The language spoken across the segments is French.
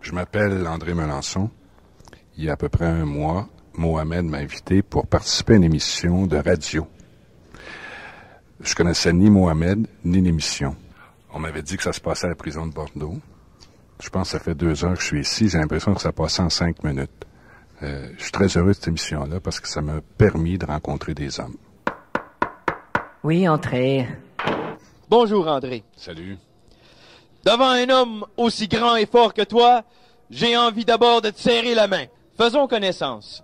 Je m'appelle André Melançon. Il y a à peu près un mois, Mohamed m'a invité pour participer à une émission de radio. Je connaissais ni Mohamed, ni l'émission. On m'avait dit que ça se passait à la prison de Bordeaux. Je pense que ça fait 2 heures que je suis ici. J'ai l'impression que ça passait en 5 minutes. Je suis très heureux de cette émission-là parce que ça m'a permis de rencontrer des hommes. Oui, entrez. Bonjour, André. Salut. Devant un homme aussi grand et fort que toi, j'ai envie d'abord de te serrer la main. Faisons connaissance.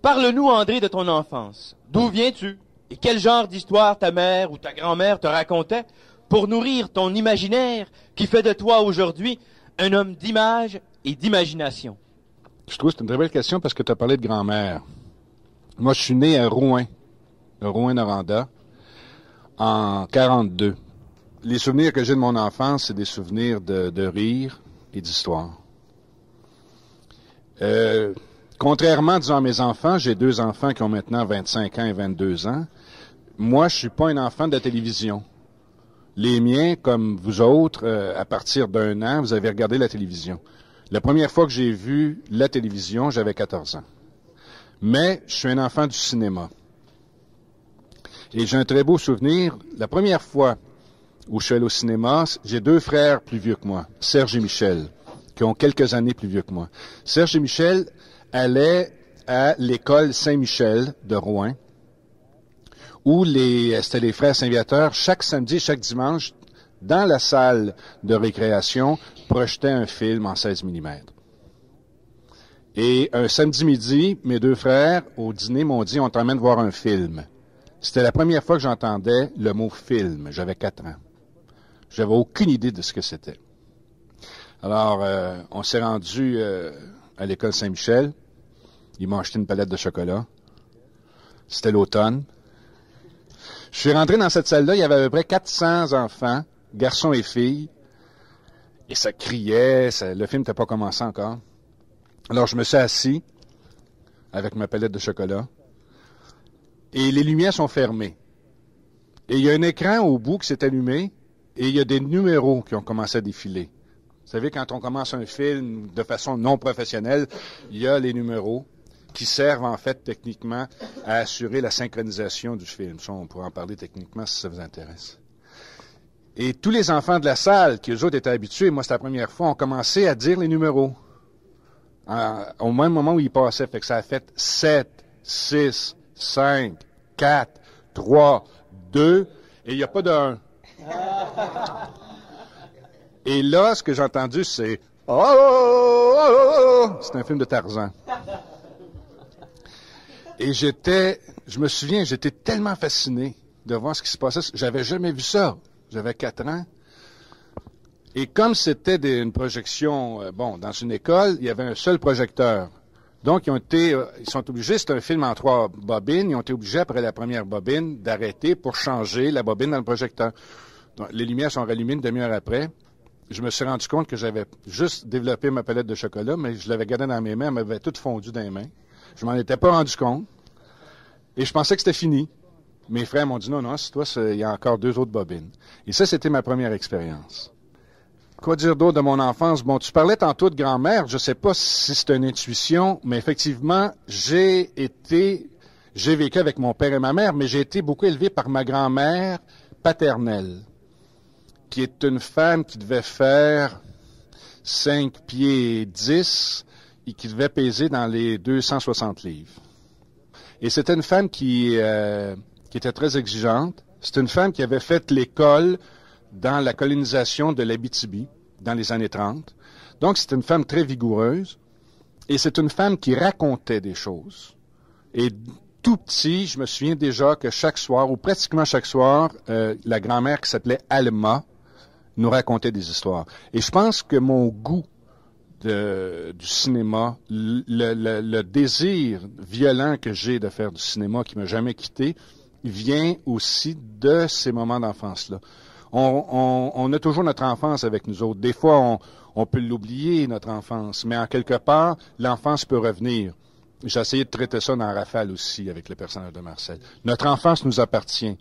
Parle-nous, André, de ton enfance. D'où viens-tu? Et quel genre d'histoire ta mère ou ta grand-mère te racontait pour nourrir ton imaginaire qui fait de toi aujourd'hui un homme d'image et d'imagination? Je trouve que c'est une très belle question parce que tu as parlé de grand-mère. Moi, je suis né à Rouen, Rouen-Noranda, en 42. Les souvenirs que j'ai de mon enfance, c'est des souvenirs de rire et d'histoire. Contrairement, disons, à mes enfants, j'ai 2 enfants qui ont maintenant 25 ans et 22 ans. Moi, je suis pas un enfant de la télévision. Les miens, comme vous autres, à partir d'1 an, vous avez regardé la télévision. La première fois que j'ai vu la télévision, j'avais 14 ans. Mais je suis un enfant du cinéma. Et j'ai un très beau souvenir. La première fois où je suis allé au cinéma, j'ai 2 frères plus vieux que moi, Serge et Michel, qui ont quelques années plus vieux que moi. Serge et Michel allaient à l'école Saint-Michel de Rouen, où c'était les frères Saint-Viateur, chaque samedi et chaque dimanche, dans la salle de récréation, projetaient un film en 16 mm. Et un samedi midi, mes 2 frères, au dîner, m'ont dit, on t'emmène voir un film. C'était la première fois que j'entendais le mot film. J'avais 4 ans. J'avais aucune idée de ce que c'était. Alors, on s'est rendu à l'école Saint-Michel. Ils m'ont acheté une palette de chocolat. C'était l'automne. Je suis rentré dans cette salle-là, il y avait à peu près 400 enfants, garçons et filles. Et ça criait, le film n'était pas commencé encore. Alors, je me suis assis avec ma palette de chocolat. Et les lumières sont fermées. Et il y a un écran au bout qui s'est allumé, et il y a des numéros qui ont commencé à défiler. Vous savez, quand on commence un film de façon non professionnelle, il y a les numéros qui servent en fait techniquement à assurer la synchronisation du film. Ça, on pourra en parler techniquement si ça vous intéresse. Et tous les enfants de la salle, qui eux autres étaient habitués, moi c'était la première fois, ont commencé à dire les numéros. Au même moment où ils passaient, fait que ça a fait 7, 6, 5, 4, 3, 2, et il n'y a pas de 1. Et là, ce que j'ai entendu, c'est « Oh, oh, oh, oh, oh. » C'est un film de Tarzan. Et je me souviens, j'étais tellement fasciné de voir ce qui se passait. J'avais jamais vu ça. J'avais 4 ans. Et comme c'était une projection, dans une école, il y avait un seul projecteur. Donc, ils sont obligés, c'est un film en 3 bobines, ils ont été obligés, après la première bobine, d'arrêter pour changer la bobine dans le projecteur. Donc, les lumières sont rallumées une demi-heure après. Je me suis rendu compte que j'avais juste développé ma palette de chocolat, mais je l'avais gardée dans mes mains, elle m'avait toute fondue dans les mains. Je m'en étais pas rendu compte. Et je pensais que c'était fini. Mes frères m'ont dit, non, c'est toi, il y a encore 2 autres bobines. Et ça, c'était ma première expérience. Quoi dire d'autre de mon enfance? Bon, tu parlais tantôt de grand-mère. Je sais pas si c'est une intuition, mais effectivement, j'ai vécu avec mon père et ma mère, mais j'ai été beaucoup élevé par ma grand-mère paternelle, qui est une femme qui devait faire 5 pieds 10 et qui devait peser dans les 260 livres. Et c'était une femme qui était très exigeante. C'était une femme qui avait fait l'école dans la colonisation de l'Abitibi dans les années 30. Donc, c'est une femme très vigoureuse et c'est une femme qui racontait des choses. Et tout petit, je me souviens déjà que chaque soir, ou pratiquement chaque soir, la grand-mère qui s'appelait Alma nous racontait des histoires. Et je pense que mon goût du cinéma, le désir violent que j'ai de faire du cinéma qui m'a jamais quitté, vient aussi de ces moments d'enfance-là. On a toujours notre enfance avec nous autres. Des fois, on peut l'oublier, notre enfance, mais en quelque part, l'enfance peut revenir. J'ai essayé de traiter ça dans Rafale aussi, avec le personnage de Marcel. Notre enfance nous appartient.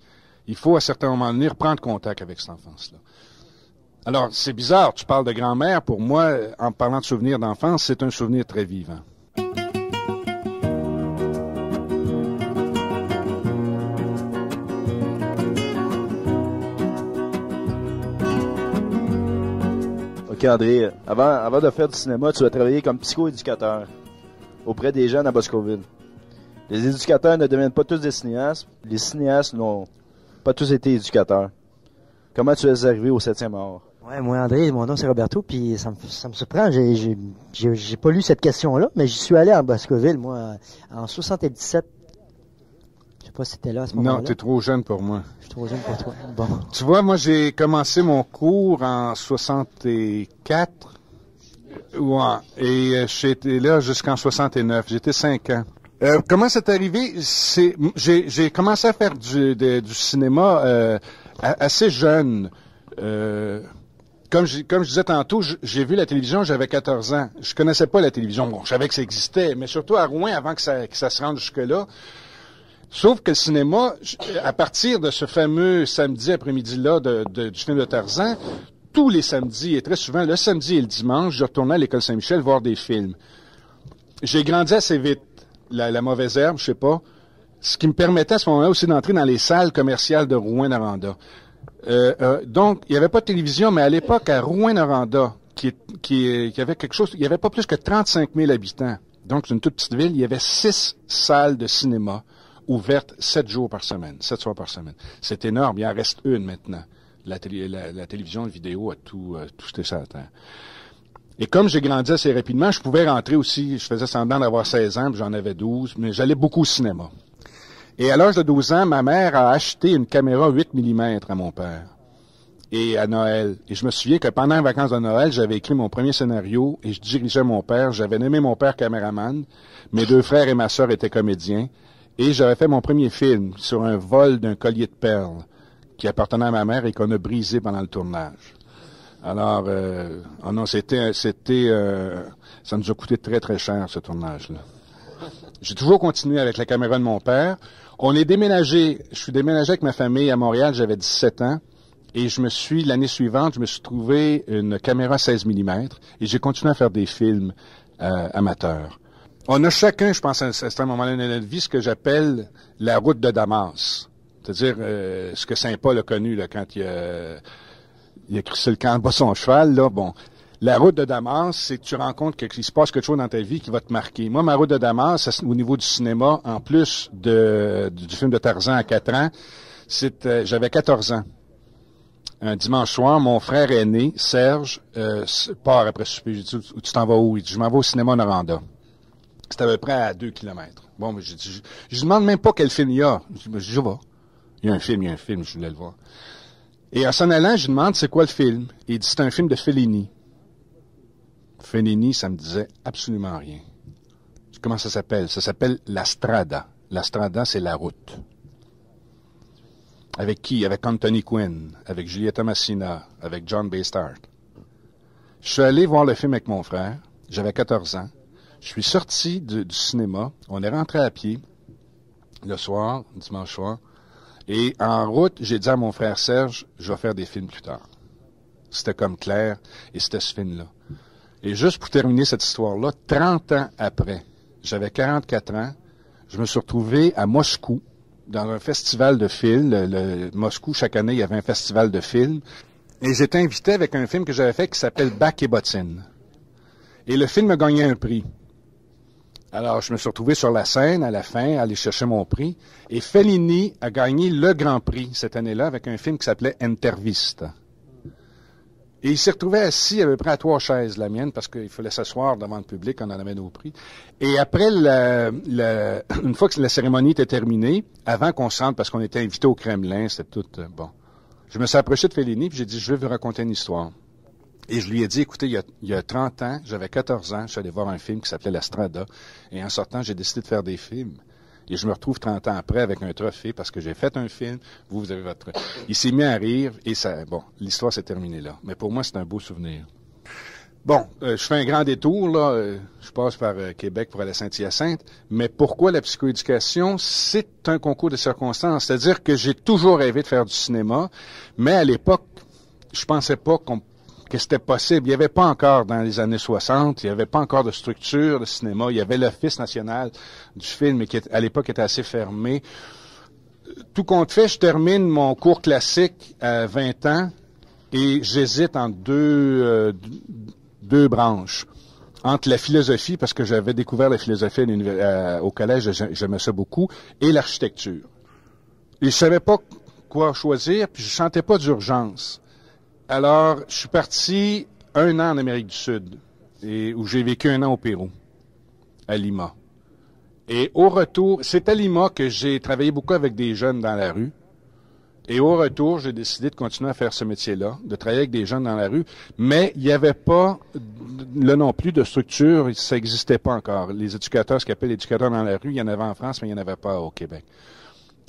il faut à certains moments donné reprendre contact avec cette enfance-là. Alors, c'est bizarre, tu parles de grand-mère. Pour moi, en parlant de souvenirs d'enfance, c'est un souvenir très vivant. OK, André, avant de faire du cinéma, tu as travaillé comme psychoéducateur auprès des jeunes à Boscoville. Les éducateurs ne deviennent pas tous des cinéastes. Les cinéastes n'ont pas tous été éducateurs. Comment tu es arrivé au 7e art? Ouais, moi, André, mon nom c'est Roberto, puis ça me surprend. J'ai pas lu cette question-là, mais j'y suis allé à Boscoville, moi, en 77. Je sais pas si t'étais là à ce moment-là. Non, t'es trop jeune pour moi. Je suis trop jeune pour toi. Bon. Tu vois, moi, j'ai commencé mon cours en 64. Ouais, et j'étais là jusqu'en 69. J'étais 5 ans. Comment c'est arrivé? J'ai commencé à faire du cinéma assez jeune. Comme je disais tantôt, j'ai vu la télévision, j'avais 14 ans. Je connaissais pas la télévision. Bon, je savais que ça existait, mais surtout à Rouen, avant que ça se rende jusque-là. Sauf que le cinéma, à partir de ce fameux samedi après-midi-là du film de Tarzan, tous les samedis, et très souvent, le samedi et le dimanche, je retournais à l'école Saint-Michel voir des films. J'ai grandi assez vite. La mauvaise herbe, je sais pas. Ce qui me permettait à ce moment-là aussi d'entrer dans les salles commerciales de Rouyn-Noranda. Donc, il n'y avait pas de télévision, mais à l'époque, à Rouyn-Noranda, qui avait quelque chose, il n'y avait pas plus que 35 000 habitants. Donc, c'est une toute petite ville, il y avait 6 salles de cinéma ouvertes 7 jours par semaine, 7 soirs par semaine. C'est énorme, il en reste une maintenant. La télévision, la vidéo a tout jeté ça à terre. Et comme j'ai grandi assez rapidement, je pouvais rentrer aussi, je faisais semblant d'avoir 16 ans, puis j'en avais 12, mais j'allais beaucoup au cinéma. Et à l'âge de 12 ans, ma mère a acheté une caméra 8 mm à mon père. Et à Noël. Et je me souviens que pendant les vacances de Noël, j'avais écrit mon premier scénario et je dirigeais mon père. J'avais nommé mon père caméraman. Mes 2 frères et ma sœur étaient comédiens. Et j'avais fait mon premier film sur un vol d'un collier de perles qui appartenait à ma mère et qu'on a brisé pendant le tournage. Alors, oh non, ça nous a coûté très, très cher, ce tournage-là. J'ai toujours continué avec la caméra de mon père. Je suis déménagé avec ma famille à Montréal, j'avais 17 ans. Et l'année suivante, je me suis trouvé une caméra 16 mm et j'ai continué à faire des films amateurs. On a chacun, je pense, à un certain moment de notre vie, ce que j'appelle la route de Damas. C'est-à-dire ce que Saint-Paul a connu là, quand il a crissé le camp en bas son cheval. Là, bon, la route de Damas, c'est que tu rencontres qu'il se passe quelque chose dans ta vie qui va te marquer. Moi, ma route de Damas, au niveau du cinéma, en plus du film de Tarzan à 4 ans, j'avais 14 ans. Un dimanche soir, mon frère aîné, Serge, part après souper. J'ai dit, tu t'en vas où? Il dit, je m'en vais au cinéma Noranda. C'était à peu près à 2 kilomètres. Bon, mais je demande même pas quel film il y a. Je dis, je vais. Il y a un film, je voulais le voir. Et en s'en allant, je demande, c'est quoi le film? Et il dit, c'est un film de Fellini. Fellini, ça me disait absolument rien. Comment ça s'appelle? Ça s'appelle La Strada. La Strada, c'est la route. Avec qui? Avec Anthony Quinn, avec Julieta Massina, avec John Baystart. Je suis allé voir le film avec mon frère. J'avais 14 ans. Je suis sorti du cinéma. On est rentré à pied le soir, dimanche soir. Et en route, j'ai dit à mon frère Serge, je vais faire des films plus tard. C'était comme clair, et c'était ce film-là. Et juste pour terminer cette histoire-là, 30 ans après, j'avais 44 ans, je me suis retrouvé à Moscou, dans un festival de films. Moscou, chaque année, il y avait un festival de films. Et j'étais invité avec un film que j'avais fait qui s'appelle Bac et bottines. Et le film a gagné un prix. Alors, je me suis retrouvé sur la scène à la fin, à aller chercher mon prix. Et Fellini a gagné le grand prix cette année-là avec un film qui s'appelait Intervista. Et il s'est retrouvé assis à peu près à 3 chaises, la mienne, parce qu'il fallait s'asseoir devant le public, on en avait nos prix. Et après, une fois que la cérémonie était terminée, avant qu'on se rende, parce qu'on était invité au Kremlin, c'était tout bon. Je me suis approché de Fellini, puis j'ai dit, je vais vous raconter une histoire. Et je lui ai dit, écoutez, il y a 30 ans, j'avais 14 ans, je suis allé voir un film qui s'appelait La Strada, et en sortant, j'ai décidé de faire des films. Et je me retrouve 30 ans après avec un trophée parce que j'ai fait un film, vous avez votre trophée. Il s'est mis à rire et l'histoire s'est terminée là. Mais pour moi, c'est un beau souvenir. Bon, je fais un grand détour, là. Je passe par Québec pour aller à Saint-Hyacinthe. Mais pourquoi la psychoéducation? C'est un concours de circonstances. C'est-à-dire que j'ai toujours rêvé de faire du cinéma, mais à l'époque, je pensais pas que c'était possible. Il n'y avait pas encore, dans les années 60, il n'y avait pas encore de structure de cinéma. Il y avait l'Office national du film, qui à l'époque était assez fermé. Tout compte fait, je termine mon cours classique à 20 ans et j'hésite entre deux branches. Entre la philosophie, parce que j'avais découvert la philosophie au collège, j'aimais ça beaucoup, et l'architecture. Et je savais pas quoi choisir, puis je sentais pas d'urgence. Alors, je suis parti 1 an en Amérique du Sud, où j'ai vécu 1 an au Pérou, à Lima. Et au retour, c'est à Lima que j'ai travaillé beaucoup avec des jeunes dans la rue. Et au retour, j'ai décidé de continuer à faire ce métier-là, de travailler avec des jeunes dans la rue. Mais il n'y avait pas, là non plus, de structure, ça n'existait pas encore. Les éducateurs, ce qu'on appelle éducateurs dans la rue, il y en avait en France, mais il n'y en avait pas au Québec.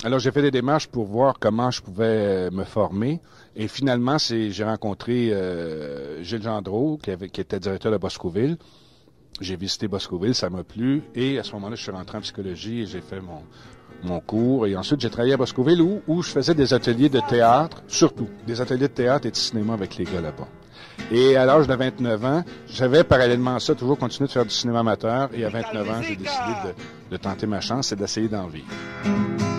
Alors, j'ai fait des démarches pour voir comment je pouvais me former. Et finalement, j'ai rencontré Gilles Gendreau, qui était directeur de Boscoville. J'ai visité Boscoville, ça m'a plu. Et à ce moment-là, je suis rentré en psychologie et j'ai fait mon cours. Et ensuite, j'ai travaillé à Boscoville où je faisais des ateliers de théâtre, surtout des ateliers de théâtre et de cinéma avec les gars là-bas. Et à l'âge de 29 ans, j'avais parallèlement à ça toujours continué de faire du cinéma amateur. Et à 29 ans, j'ai décidé de tenter ma chance et d'essayer d'en vivre.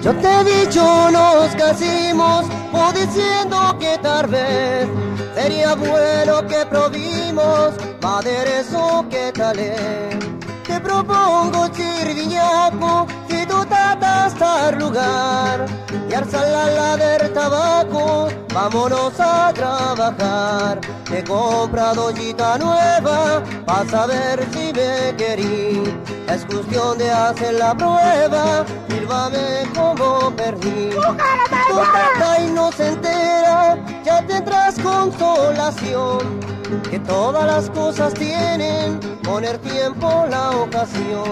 Yo te he dicho nos casimos, o diciendo que tal vez sería bueno que probimos maderezo que tal es. Te propongo chirviñaco, si tú tratas tal lugar y alzar la del tabaco, vámonos a trabajar. Te he comprado ollita nueva, pa' saber si me querí. Es cuestión de hacer la prueba, sírvame como perdí. Tu carta inocentera, ya tendrás consolación, que todas las cosas tienen con el tiempo la ocasión.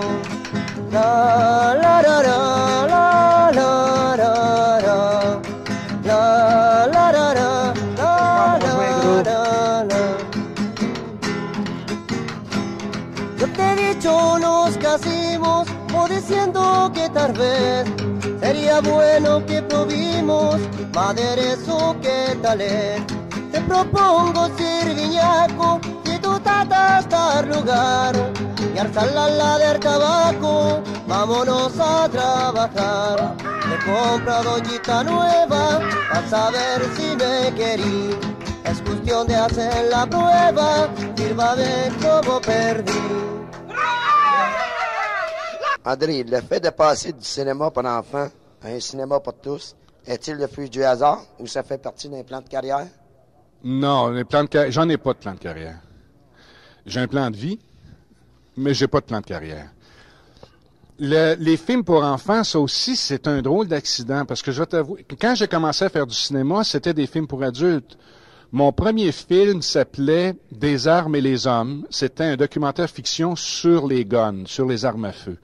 La la la la la la la la la la la la la la. Yo te he dicho nos casimos, o diciendo que tal vez sería bueno que probimos maderezo que tal es. Te propongo sirviñaco, si tú tratas dar lugar y alzar la del tabaco, vámonos a trabajar. Te he comprado ollita nueva, para saber si me querí. Es cuestión de hacer la prueba, sírvame como perdí. André, le fait de passer du cinéma pour enfants à un cinéma pour tous, est-il le fruit du hasard ou ça fait partie d'un plan de carrière? Non, les plans de carrière, j'en ai pas de plan de carrière. J'ai un plan de vie, mais j'ai pas de plan de carrière. Les films pour enfants, ça aussi, c'est un drôle d'accident, parce que je vais t'avouer, quand j'ai commencé à faire du cinéma, c'était des films pour adultes. Mon premier film s'appelait Des armes et les hommes. C'était un documentaire fiction sur les guns, sur les armes à feu,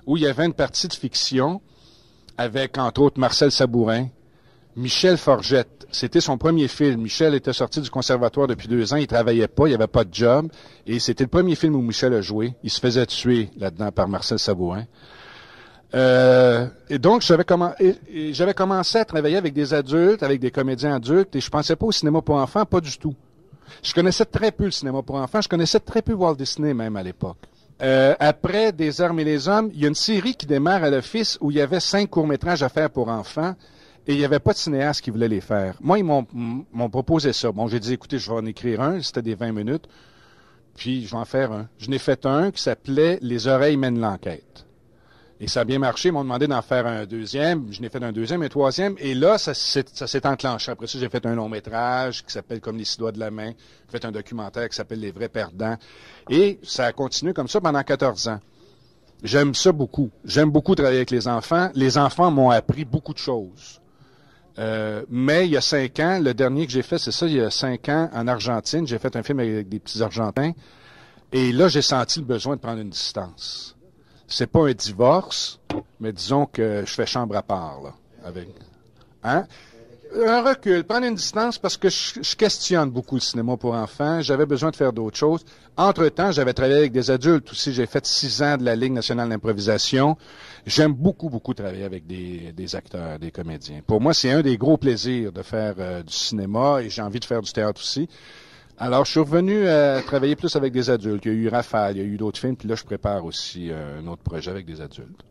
où il y avait une partie de fiction avec, entre autres, Marcel Sabourin, Michel Forgette. C'était son premier film. Michel était sorti du conservatoire depuis 2 ans. Il travaillait pas, il n'y avait pas de job. Et c'était le premier film où Michel a joué. Il se faisait tuer là-dedans par Marcel Sabourin. Et donc, j'avais commencé à travailler avec des adultes, avec des comédiens adultes, et je pensais pas au cinéma pour enfants, pas du tout. Je connaissais très peu le cinéma pour enfants. Je connaissais très peu Walt Disney même à l'époque. Après Des armes et les hommes, il y a une série qui démarre à l'Office où il y avait 5 courts-métrages à faire pour enfants. Et il n'y avait pas de cinéaste qui voulait les faire. Moi, ils m'ont proposé ça. Bon, j'ai dit, écoutez, je vais en écrire un. C'était des 20 minutes. Puis, je vais en faire un. Je n'ai fait un qui s'appelait Les oreilles mènent l'enquête. Et ça a bien marché. Ils m'ont demandé d'en faire un deuxième. Je n'ai fait un deuxième, un troisième. Et là, ça s'est enclenché. Après ça, j'ai fait un long métrage qui s'appelle Comme les 6 doigts de la main. J'ai fait un documentaire qui s'appelle Les vrais perdants. Et ça a continué comme ça pendant 14 ans. J'aime ça beaucoup. J'aime beaucoup travailler avec les enfants. Les enfants m'ont appris beaucoup de choses. Mais il y a 5 ans, le dernier que j'ai fait, c'est ça, il y a 5 ans, en Argentine, j'ai fait un film avec des petits Argentins, et là, j'ai senti le besoin de prendre une distance. C'est pas un divorce, mais disons que je fais chambre à part, là, avec... Hein? Un recul, prendre une distance parce que je questionne beaucoup le cinéma pour enfants. J'avais besoin de faire d'autres choses. Entre-temps, j'avais travaillé avec des adultes aussi. J'ai fait 6 ans de la Ligue nationale d'improvisation. J'aime beaucoup, beaucoup travailler avec des acteurs, des comédiens. Pour moi, c'est un des gros plaisirs de faire du cinéma et j'ai envie de faire du théâtre aussi. Alors, je suis revenu travailler plus avec des adultes. Il y a eu Rafale, il y a eu d'autres films, puis là, je prépare aussi un autre projet avec des adultes.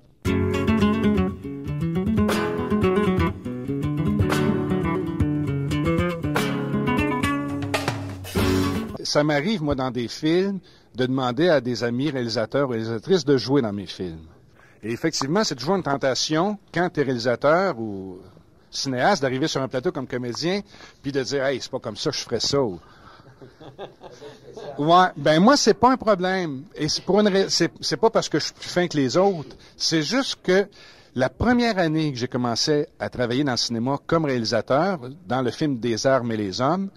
Ça m'arrive, moi, dans des films, de demander à des amis réalisateurs ou réalisatrices de jouer dans mes films. Et effectivement, c'est toujours une tentation, quand tu es réalisateur ou cinéaste, d'arriver sur un plateau comme comédien, puis de dire « Hey, c'est pas comme ça que je ferais ça ». Ouais, ben moi, c'est pas un problème. Et c'est pas parce que je suis plus fin que les autres. C'est juste que la première année que j'ai commencé à travailler dans le cinéma comme réalisateur, dans le film Des armes et les hommes,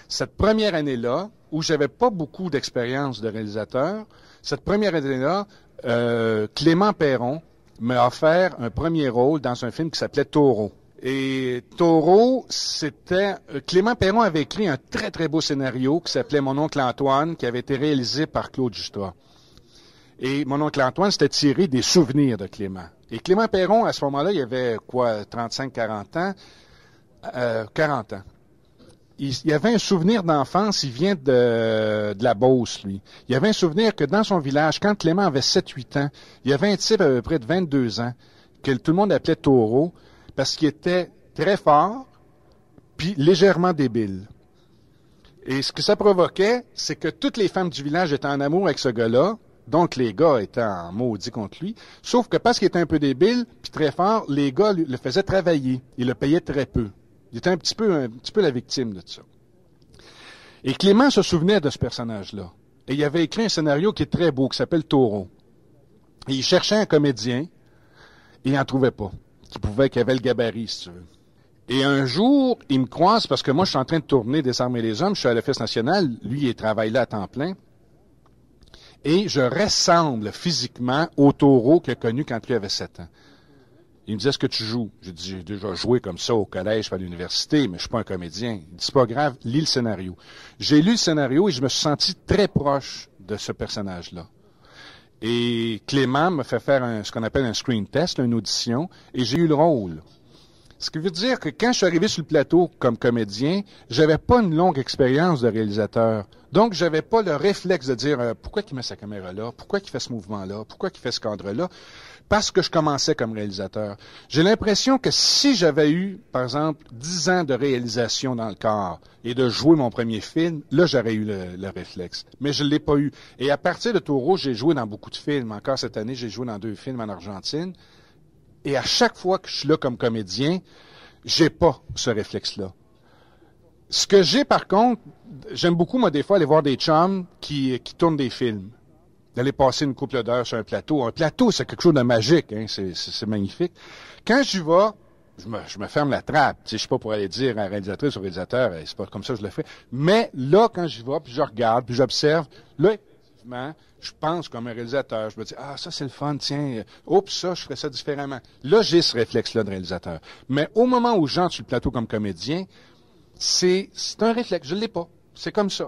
cette première année-là, où j'avais pas beaucoup d'expérience de réalisateur, cette première année-là, Clément Perron m'a offert un premier rôle dans un film qui s'appelait Taureau. Et Taureau, Clément Perron avait écrit un très, très beau scénario qui s'appelait Mon oncle Antoine, qui avait été réalisé par Claude Justra. Et Mon oncle Antoine, c'était tiré des souvenirs de Clément. Et Clément Perron, à ce moment-là, il avait, 35-40 ans? 40 ans. Il avait un souvenir d'enfance, il vient de la Beauce, lui. Il avait un souvenir que dans son village, quand Clément avait 7-8 ans, il y avait un type à peu près de 22 ans, que tout le monde appelait Taureau, parce qu'il était très fort, puis légèrement débile. Et ce que ça provoquait, c'est que toutes les femmes du village étaient en amour avec ce gars-là, donc les gars étaient en maudit contre lui, sauf que parce qu'il était un peu débile, puis très fort, les gars le faisaient travailler, ils le payaient très peu. Il était un petit peu la victime de tout ça. Et Clément se souvenait de ce personnage-là. Et il avait écrit un scénario qui est très beau, qui s'appelle Taureau. Et il cherchait un comédien, et il n'en trouvait pas, qui avait le gabarit, si tu veux. Et un jour, il me croise, parce que moi, je suis en train de tourner Des armes et les hommes, je suis à l'Office national, lui, il travaille là à temps plein, et je ressemble physiquement au Taureau qu'il a connu quand lui avait 7 ans. Il me dit, est-ce que tu joues? J'ai dit, j'ai déjà joué comme ça au collège, à l'université, mais je suis pas un comédien. Il dit, c'est pas grave, lis le scénario. J'ai lu le scénario et je me suis senti très proche de ce personnage-là. Et Clément me fait faire ce qu'on appelle un screen test, une audition, et j'ai eu le rôle. Ce qui veut dire que quand je suis arrivé sur le plateau comme comédien, j'avais pas une longue expérience de réalisateur. Donc, j'avais pas le réflexe de dire, pourquoi il met sa caméra là? Pourquoi il fait ce mouvement-là? Pourquoi il fait ce cadre-là? Parce que je commençais comme réalisateur. J'ai l'impression que si j'avais eu, par exemple, 10 ans de réalisation dans le corps et de jouer mon premier film, là, j'aurais eu le réflexe. Mais je ne l'ai pas eu. Et à partir de Taureau, j'ai joué dans beaucoup de films. Encore cette année, j'ai joué dans 2 films en Argentine. Et à chaque fois que je suis là comme comédien, j'ai pas ce réflexe-là. Ce que j'ai, par contre, j'aime beaucoup, moi, des fois, aller voir des chums qui tournent des films. D'aller passer une couple d'heures sur un plateau. Un plateau, c'est quelque chose de magique, hein? C'est magnifique. Quand j'y vais, je me ferme la trappe. Tu sais, je suis pas pour aller dire à un réalisatrice ou au réalisateur, c'est pas comme ça que je le fais. Mais là, quand j'y vais, puis je regarde, puis j'observe, là, effectivement, je pense comme un réalisateur. Je me dis, ça c'est le fun, tiens, oups, ça, je ferais ça différemment. Là, j'ai ce réflexe-là de réalisateur. Mais au moment où j'entre sur le plateau comme comédien, c'est un réflexe, je l'ai pas. C'est comme ça.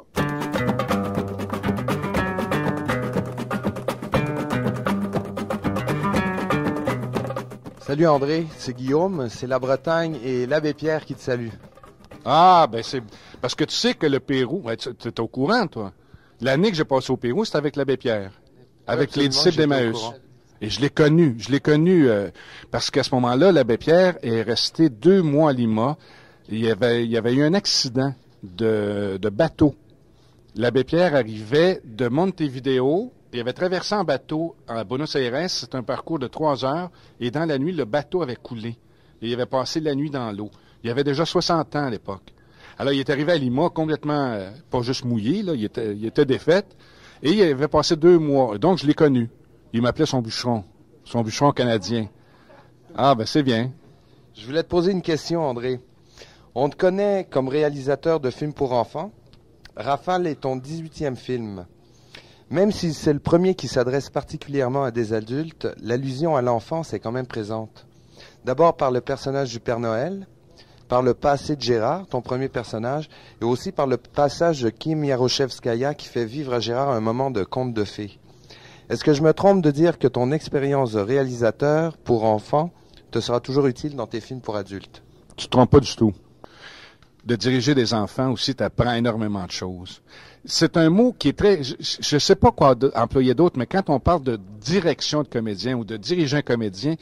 Salut André, c'est Guillaume, c'est la Bretagne et l'abbé Pierre qui te salue. Ah, ben c'est parce que tu sais que le Pérou, tu es au courant, toi. L'année que j'ai passé au Pérou, c'était avec l'abbé Pierre, avec les disciples d'Emmaüs. Et je l'ai connu parce qu'à ce moment-là, l'abbé Pierre est resté 2 mois à Lima. Il y avait eu un accident de bateau. L'abbé Pierre arrivait de Montevideo. Il avait traversé en bateau à Buenos Aires. C'est un parcours de 3 heures. Et dans la nuit, le bateau avait coulé. Et il avait passé la nuit dans l'eau. Il avait déjà 60 ans à l'époque. Alors, il est arrivé à Lima complètement, pas juste mouillé, là, il était défaite. Et il avait passé 2 mois. Donc, je l'ai connu. Il m'appelait son bûcheron canadien. Ah, ben c'est bien. Je voulais te poser une question, André. On te connaît comme réalisateur de films pour enfants. Rafale est ton 18e film. Même si c'est le premier qui s'adresse particulièrement à des adultes, l'allusion à l'enfance est quand même présente. D'abord par le personnage du Père Noël, par le passé de Gérard, ton premier personnage, et aussi par le passage de Kim Yaroshevskaya qui fait vivre à Gérard un moment de conte de fées. Est-ce que je me trompe de dire que ton expérience de réalisateur pour enfants te sera toujours utile dans tes films pour adultes? Tu te trompes pas du tout. De diriger des enfants aussi, tu apprends énormément de choses. C'est un mot qui est très... Je ne sais pas quoi employer d'autre, mais quand on parle de direction de comédien ou de diriger un comédien,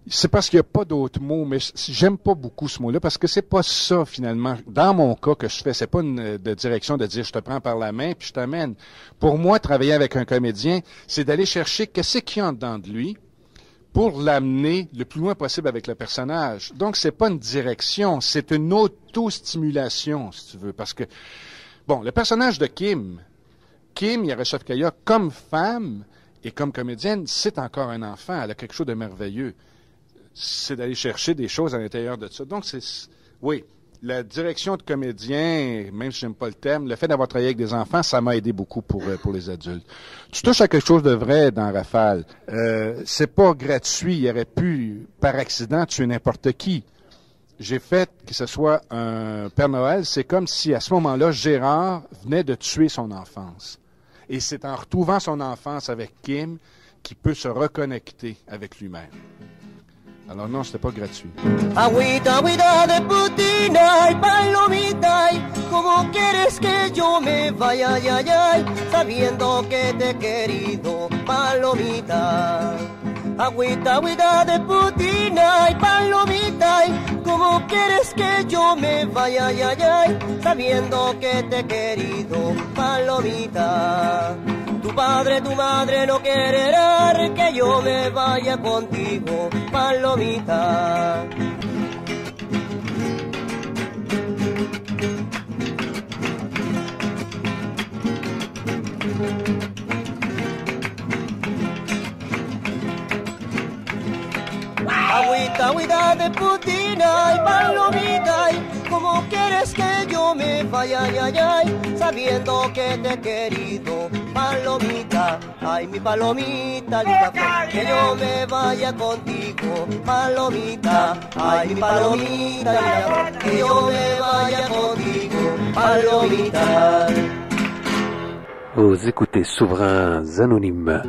c'est parce qu'il n'y a pas d'autres mots, mais j'aime pas beaucoup ce mot-là, parce que c'est pas ça, finalement. Dans mon cas que je fais, c'est pas une de direction de dire je te prends par la main puis je t'amène. Pour moi, travailler avec un comédien, c'est d'aller chercher qu'est-ce qu'il y a en dedans de lui pour l'amener le plus loin possible avec le personnage. Donc, c'est pas une direction, c'est une auto-stimulation, si tu veux, parce que, bon, le personnage de Kim Yaroshevskaya, comme femme et comme comédienne, c'est encore un enfant, elle a quelque chose de merveilleux. C'est d'aller chercher des choses à l'intérieur de ça. Donc, oui, la direction de comédien, même si j'aime pas le terme, le fait d'avoir travaillé avec des enfants, ça m'a aidé beaucoup pour les adultes. Tu touches à quelque chose de vrai dans Rafale. C'est pas gratuit. Il aurait pu, par accident, tuer n'importe qui. J'ai fait que ce soit un Père Noël, c'est comme si, à ce moment-là, Gérard venait de tuer son enfance. Et c'est en retrouvant son enfance avec Kim qu'il peut se reconnecter avec lui-même. Alors non, c'était pas gratuit. Agüita, agüita de putina y palomita, y ¿cómo quieres que yo me vaya, ay, ay, ay, sabiendo que te he querido, palomita? Agüita, agüita de putina y palomita, y ¿cómo quieres que yo me vaya, ay, ay, ay, sabiendo que te he querido, palomita? Tu padre, tu madre no quererán que yo me vaya contigo, palomita. Agüita, agüita de putina y palomita, y ¿cómo quieres que yo me vaya, ay, ay, ay, sabiendo que te he querido, palomita? Ay, mi palomita, linda, que yo me vaya contigo, palomita. Ay, mi palomita, linda, que yo me vaya contigo, palomita. Vous écoutez Souverains Anonymes.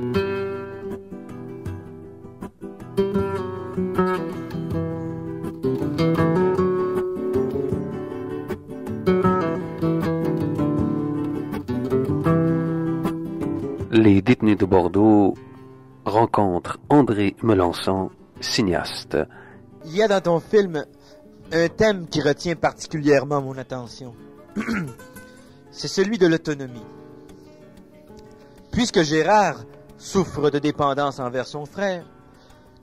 Les détenus de Bordeaux rencontrent André Melançon, cinéaste. Il y a dans ton film un thème qui retient particulièrement mon attention. C'est celui de l'autonomie. Puisque Gérard souffre de dépendance envers son frère,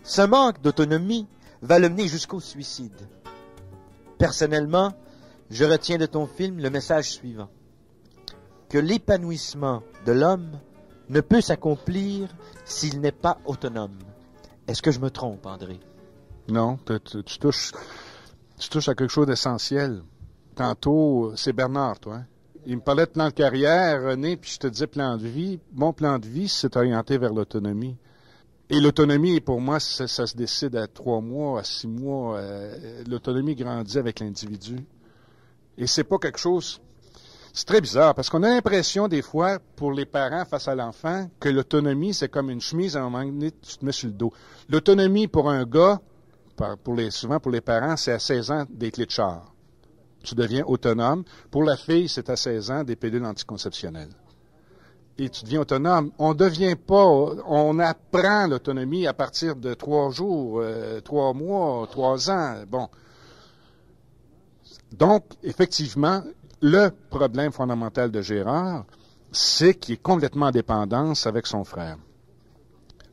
ce manque d'autonomie va le mener jusqu'au suicide. Personnellement, je retiens de ton film le message suivant: que l'épanouissement de l'homme ne peut s'accomplir s'il n'est pas autonome. Est-ce que je me trompe, André? Non, tu touches à quelque chose d'essentiel. Tantôt, c'est Bernard, toi. Hein? Il me parlait de plan de carrière, René, puis je te disais plan de vie. Mon plan de vie, c'est orienté vers l'autonomie. Et l'autonomie, pour moi, ça se décide à 3 mois, à 6 mois. L'autonomie grandit avec l'individu. Et c'est pas quelque chose... C'est très bizarre, parce qu'on a l'impression, des fois, pour les parents face à l'enfant, que l'autonomie, c'est comme une chemise, à un moment donné, tu te mets sur le dos. L'autonomie, pour un gars, souvent pour les parents, c'est à 16 ans des clés de char. Tu deviens autonome. Pour la fille, c'est à 16 ans des pilules anticonceptionnelles. Et tu deviens autonome. On devient pas... On apprend l'autonomie à partir de 3 jours, 3 mois, 3 ans. Bon. Donc, effectivement... Le problème fondamental de Gérard, c'est qu'il est complètement en dépendance avec son frère.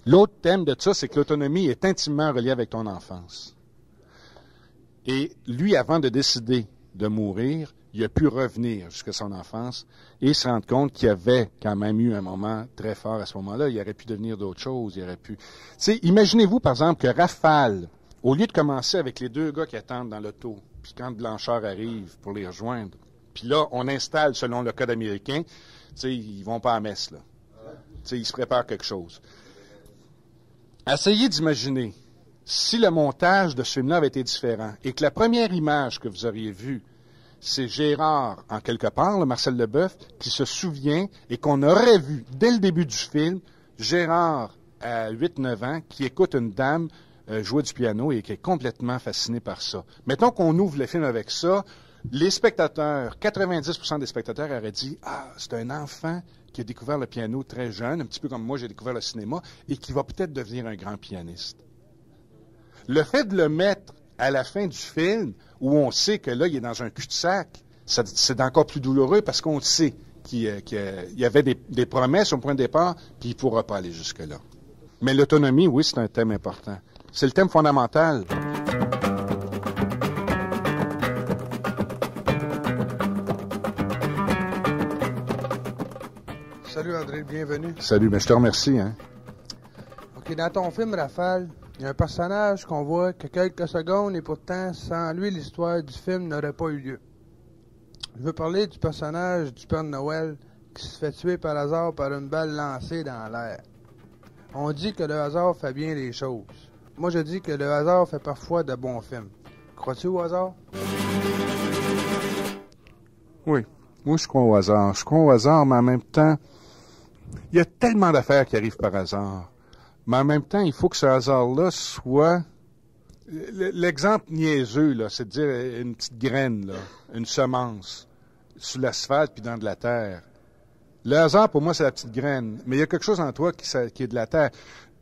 L'autre thème de ça, c'est que l'autonomie est intimement reliée avec ton enfance. Et lui, avant de décider de mourir, il a pu revenir jusqu'à son enfance et se rendre compte qu'il y avait quand même eu un moment très fort à ce moment-là. Il aurait pu devenir d'autres choses. Il aurait pu... Tu sais, imaginez-vous, par exemple, que Rafale, au lieu de commencer avec les 2 gars qui attendent dans l'auto, puis quand Blanchard arrive pour les rejoindre, puis là, on installe, selon le code américain, tu sais, ils vont pas à messe, là. Tu sais, ils se préparent quelque chose. Essayez d'imaginer si le montage de ce film-là avait été différent et que la première image que vous auriez vue, c'est Gérard, en quelque part, le Marcel Leboeuf, qui se souvient et qu'on aurait vu, dès le début du film, Gérard, à 8-9 ans, qui écoute une dame jouer du piano et qui est complètement fasciné par ça. Mettons qu'on ouvre le film avec ça, les spectateurs, 90% des spectateurs auraient dit « Ah, c'est un enfant qui a découvert le piano très jeune, un petit peu comme moi j'ai découvert le cinéma, et qui va peut-être devenir un grand pianiste. » Le fait de le mettre à la fin du film, où on sait que là, il est dans un cul-de-sac, c'est encore plus douloureux parce qu'on sait qu'il y avait des promesses au point de départ, puis il ne pourra pas aller jusque-là. Mais l'autonomie, oui, c'est un thème important. C'est le thème fondamental. Salut André, bienvenue. Salut, je te remercie. Hein. OK, dans ton film, Rafale, il y a un personnage qu'on voit que quelques secondes et pourtant, sans lui, l'histoire du film n'aurait pas eu lieu. Je veux parler du personnage du Père Noël qui se fait tuer par hasard par une balle lancée dans l'air. On dit que le hasard fait bien les choses. Moi, je dis que le hasard fait parfois de bons films. Crois-tu au hasard? Oui. Moi, je crois au hasard. Je crois au hasard, mais en même temps, il y a tellement d'affaires qui arrivent par hasard. Mais en même temps, il faut que ce hasard-là soit... L'exemple niaiseux, là, c'est de dire une petite graine, là, une semence, sous l'asphalte puis dans de la terre. Le hasard, pour moi, c'est la petite graine. Mais il y a quelque chose en toi qui est de la terre.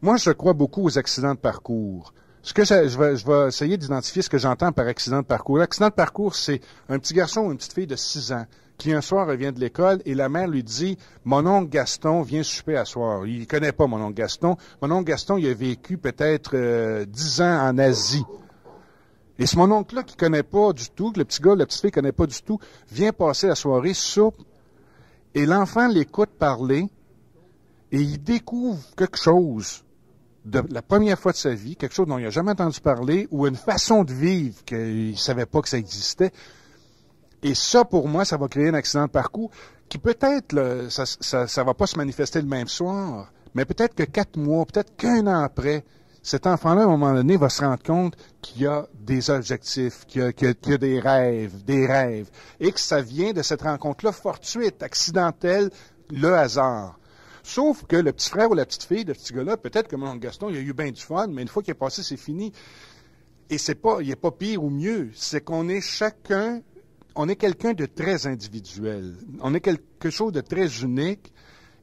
Moi, je crois beaucoup aux accidents de parcours. Je vais essayer d'identifier ce que j'entends par accident de parcours. L'accident de parcours, c'est un petit garçon ou une petite fille de 6 ans qui, un soir, revient de l'école et la mère lui dit « Mon oncle Gaston vient souper à soir. » Il connaît pas mon oncle Gaston. Mon oncle Gaston, il a vécu peut-être 10 ans en Asie. Et c'est mon oncle-là qui connaît pas du tout, que le petit gars, la petite fille connaît pas du tout, vient passer la soirée, soupe, et l'enfant l'écoute parler et il découvre quelque chose de la première fois de sa vie, quelque chose dont il n'a jamais entendu parler, ou une façon de vivre qu'il ne savait pas que ça existait. Et ça, pour moi, ça va créer un accident de parcours qui peut-être, là, ça va pas se manifester le même soir, mais peut-être que 4 mois, peut-être qu'1 an après, cet enfant-là, à un moment donné, va se rendre compte qu'il y a des objectifs, qu'il y a des rêves, et que ça vient de cette rencontre-là fortuite, accidentelle, le hasard. Sauf que le petit frère ou la petite fille de ce petit gars-là, peut-être que mon oncle Gaston, il a eu bien du fun, mais une fois qu'il est passé, c'est fini. Et il n'est pas pire ou mieux. C'est qu'on est chacun, on est quelqu'un de très individuel. On est quelque chose de très unique.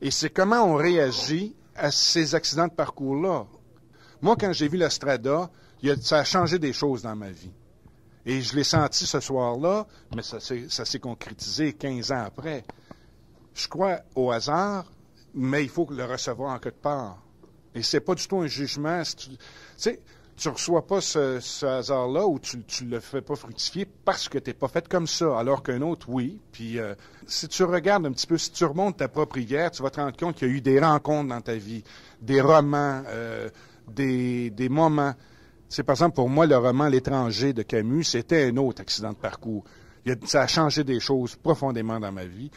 Et c'est comment on réagit à ces accidents de parcours-là. Moi, quand j'ai vu la Strada, ça a changé des choses dans ma vie. Et je l'ai senti ce soir-là, mais ça s'est concrétisé 15 ans après. Je crois au hasard, mais il faut le recevoir en quelque part. Et c'est pas du tout un jugement. Tu reçois pas ce hasard-là ou tu le fais pas fructifier parce que t'es pas fait comme ça, alors qu'un autre, oui. Puis si tu regardes un petit peu, si tu remontes ta propre guerre, tu vas te rendre compte qu'il y a eu des rencontres dans ta vie, des romans, des moments. C'est par exemple, pour moi, le roman L'étranger de Camus, c'était un autre accident de parcours. Ça a changé des choses profondément dans ma vie.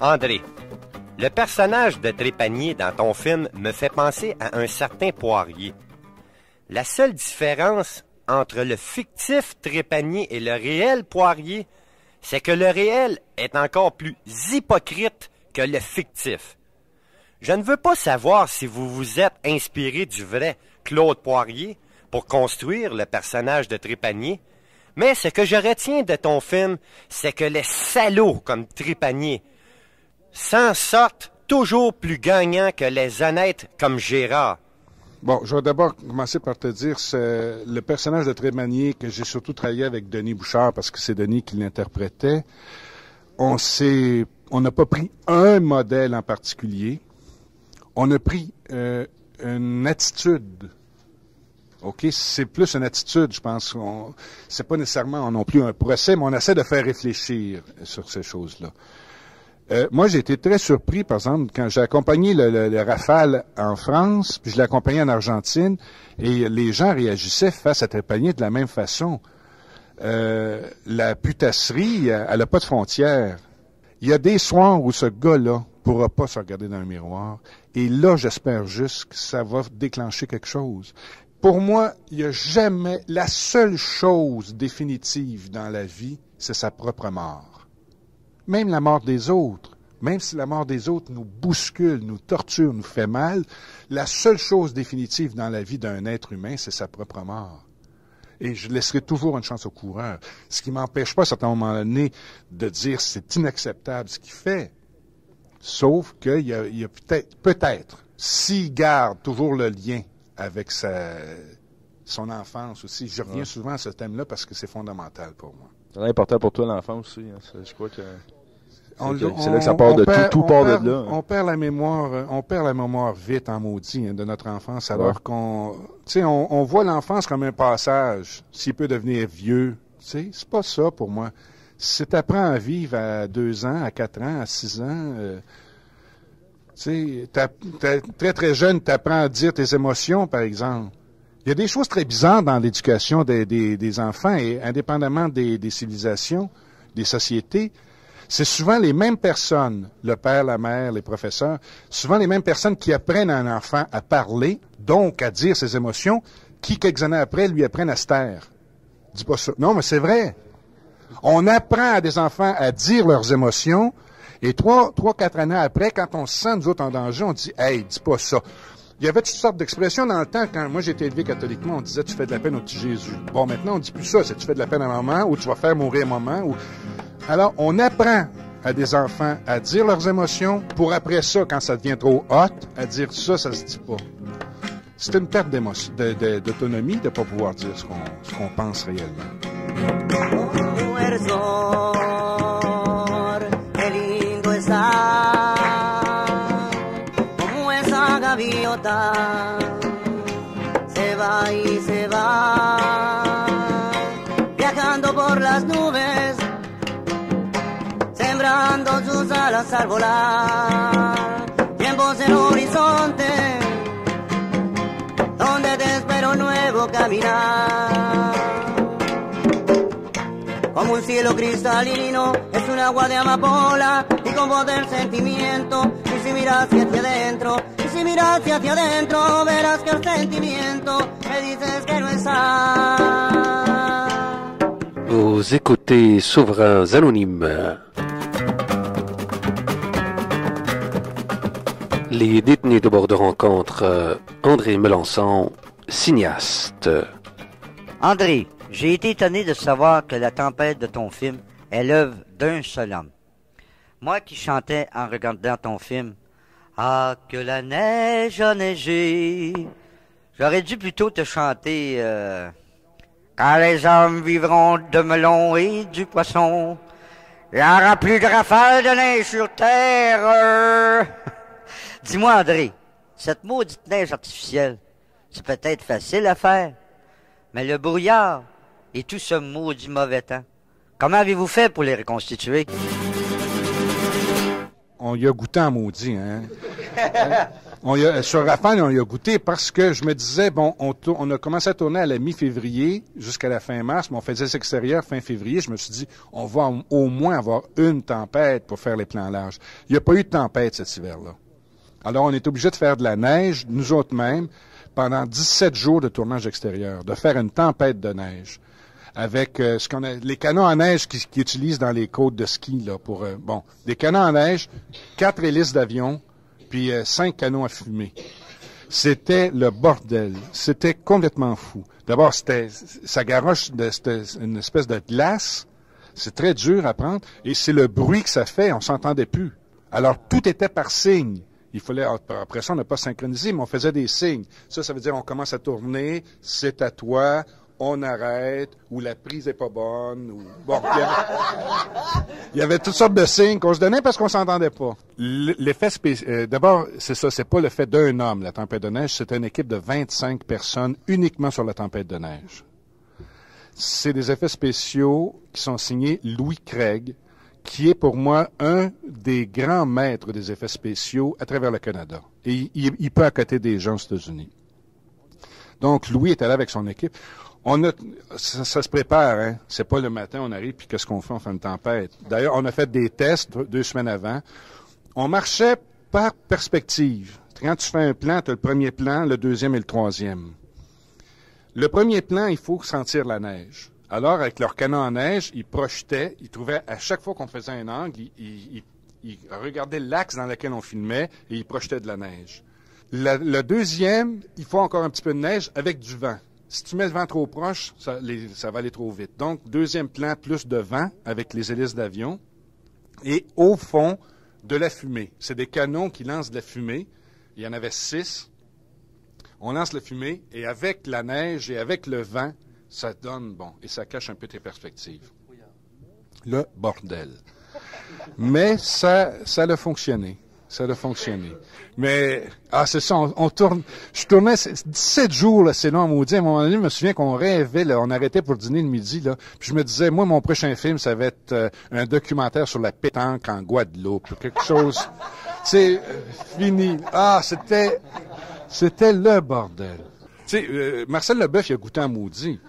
André, le personnage de Trépanier dans ton film me fait penser à un certain Poirier. La seule différence entre le fictif Trépanier et le réel Poirier, c'est que le réel est encore plus hypocrite que le fictif. Je ne veux pas savoir si vous vous êtes inspiré du vrai Claude Poirier pour construire le personnage de Trépanier, mais ce que je retiens de ton film, c'est que les salauds comme Trépanier s'en sortent toujours plus gagnants que les honnêtes comme Gérard. Bon, je vais d'abord commencer par te dire, c'est le personnage de Trépanier que j'ai surtout travaillé avec Denis Bouchard, parce que c'est Denis qui l'interprétait. On n'a pas pris un modèle en particulier. On a pris une attitude. OK? C'est plus une attitude, je pense. C'est pas nécessairement non plus un procès, mais on essaie de faire réfléchir sur ces choses-là. Moi, j'ai été très surpris, par exemple, quand j'ai accompagné le Rafale en France, puis je l'ai accompagné en Argentine, et les gens réagissaient face à Trépanier de la même façon. La putasserie, elle n'a pas de frontières. Il y a des soirs où ce gars-là pourra pas se regarder dans un miroir. Et là, j'espère juste que ça va déclencher quelque chose. Pour moi, il n'y a jamais... La seule chose définitive dans la vie, c'est sa propre mort. Même la mort des autres. Même si la mort des autres nous bouscule, nous torture, nous fait mal, la seule chose définitive dans la vie d'un être humain, c'est sa propre mort. Et je laisserai toujours une chance au coureur. Ce qui m'empêche pas, à un certain moment donné, de dire c'est inacceptable ce qu'il fait. Sauf qu'il y a peut-être, s'il garde toujours le lien avec son enfance aussi. Je reviens souvent à ce thème-là parce que c'est fondamental pour moi. C'est important pour toi, l'enfance aussi. Hein. Je crois que... C'est là que ça part de tout part de là. On perd la mémoire vite en maudit de notre enfance, alors on voit l'enfance comme un passage, s'il peut devenir vieux. C'est pas ça pour moi. Si tu apprends à vivre à 2 ans, à 4 ans, à 6 ans, très très jeune, tu apprends à dire tes émotions, par exemple. Il y a des choses très bizarres dans l'éducation des enfants, et indépendamment des civilisations, des sociétés. C'est souvent les mêmes personnes, le père, la mère, les professeurs, souvent les mêmes personnes qui apprennent à un enfant à parler, donc à dire ses émotions, qui, quelques années après, lui apprennent à se taire. Dis pas ça. Non, mais c'est vrai. On apprend à des enfants à dire leurs émotions, et 3-4 années après, quand on se sent, nous autres, en danger, on dit « Hey, dis pas ça ». Il y avait toutes sortes d'expressions dans le temps. Quand moi, j'ai été élevé catholiquement, on disait « Tu fais de la peine au petit Jésus ». Bon, maintenant, on dit plus ça. C'est « Tu fais de la peine à maman » ou « Tu vas faire mourir maman » ou... Alors, on apprend à des enfants à dire leurs émotions pour après ça, quand ça devient trop hot, à dire ça se dit pas. C'est une perte d'autonomie de ne pas pouvoir dire ce qu'on pense réellement. Se va y se va, viajando por las nubes, sembrando sus alas al volar, tiempos en horizonte, donde te espero un nuevo caminar. Como un cielo cristalino, es un agua de amapola, y con voz del sentimiento, y si miras hacia adentro, si miras hacia adentro, verás que el sentimiento me dices que no está. Vous écoutez Souverains Anonymes. Les détenus de bord de rencontre, André Melançon, cinéaste. André, j'ai été étonné de savoir que La tempête de ton film est l'œuvre d'un seul homme. Moi qui chantais en regardant ton film, ah, que la neige a neigé. J'aurais dû plutôt te chanter quand les hommes vivront de melons et du poisson, il n'y aura plus de rafales de neige sur terre. Dis-moi, André, cette maudite neige artificielle, c'est peut-être facile à faire, mais le brouillard et tout ce maudit mauvais temps, comment avez-vous fait pour les reconstituer? On y a goûté en maudit, hein? Sur Rafale, on y a goûté parce que je me disais, bon, on a commencé à tourner à la mi-février jusqu'à la fin mars, mais on faisait l'extérieur fin février. Je me suis dit, on va au moins avoir une tempête pour faire les plans larges. Il n'y a pas eu de tempête cet hiver-là. Alors, on est obligé de faire de la neige, nous autres mêmes, pendant 17 jours de tournage extérieur, de faire une tempête de neige. Avec les canons à neige qu'ils utilisent dans les côtes de ski, là, des canons à neige, 4 hélices d'avion, puis 5 canons à fumer. C'était le bordel. C'était complètement fou. D'abord, ça garoche c'était une espèce de glace. C'est très dur à prendre. Et c'est le bruit que ça fait. On s'entendait plus. Alors, tout était par signe. Il fallait, après ça, on n'a pas synchronisé, mais on faisait des signes. Ça veut dire on commence à tourner, c'est à toi, on arrête, ou la prise est pas bonne, ou bon, il y avait toutes sortes de signes qu'on se donnait parce qu'on s'entendait pas. L'effet spécial, d'abord, c'est ça, c'est pas le fait d'un homme, la tempête de neige, c'est une équipe de 25 personnes uniquement sur la tempête de neige. C'est des effets spéciaux qui sont signés Louis Craig, qui est pour moi un des grands maîtres des effets spéciaux à travers le Canada. Et il peut accoter des gens aux États-Unis. Donc, Louis était là avec son équipe. Ça se prépare, hein. C'est pas le matin, on arrive, puis qu'est-ce qu'on fait? On fait une tempête. D'ailleurs, on a fait des tests 2 semaines avant. On marchait par perspective. Quand tu fais un plan, tu as le premier plan, le deuxième et le troisième. Le premier plan, il faut sentir la neige. Alors, avec leur canon à neige, ils projetaient, ils trouvaient, à chaque fois qu'on faisait un angle, ils regardaient l'axe dans lequel on filmait et ils projetaient de la neige. Le deuxième, il faut encore un petit peu de neige avec du vent. Si tu mets le vent trop proche, ça va aller trop vite. Donc, deuxième plan, plus de vent avec les hélices d'avion. Et au fond, de la fumée. C'est des canons qui lancent de la fumée. Il y en avait 6. On lance la fumée et avec la neige et avec le vent, ça donne, bon, et ça cache un peu tes perspectives. Le bordel. Mais ça a fonctionné. Ça a fonctionné. Mais, c'est ça, on tourne. Je tournais 17 jours, là, c'est long à maudit. À un moment donné, je me souviens qu'on rêvait, là, on arrêtait pour dîner le midi, là. Puis je me disais, moi, mon prochain film, ça va être un documentaire sur la pétanque en Guadeloupe. Quelque chose. C'est fini. C'était le bordel. Tu sais, Marcel Leboeuf, il a goûté à maudit.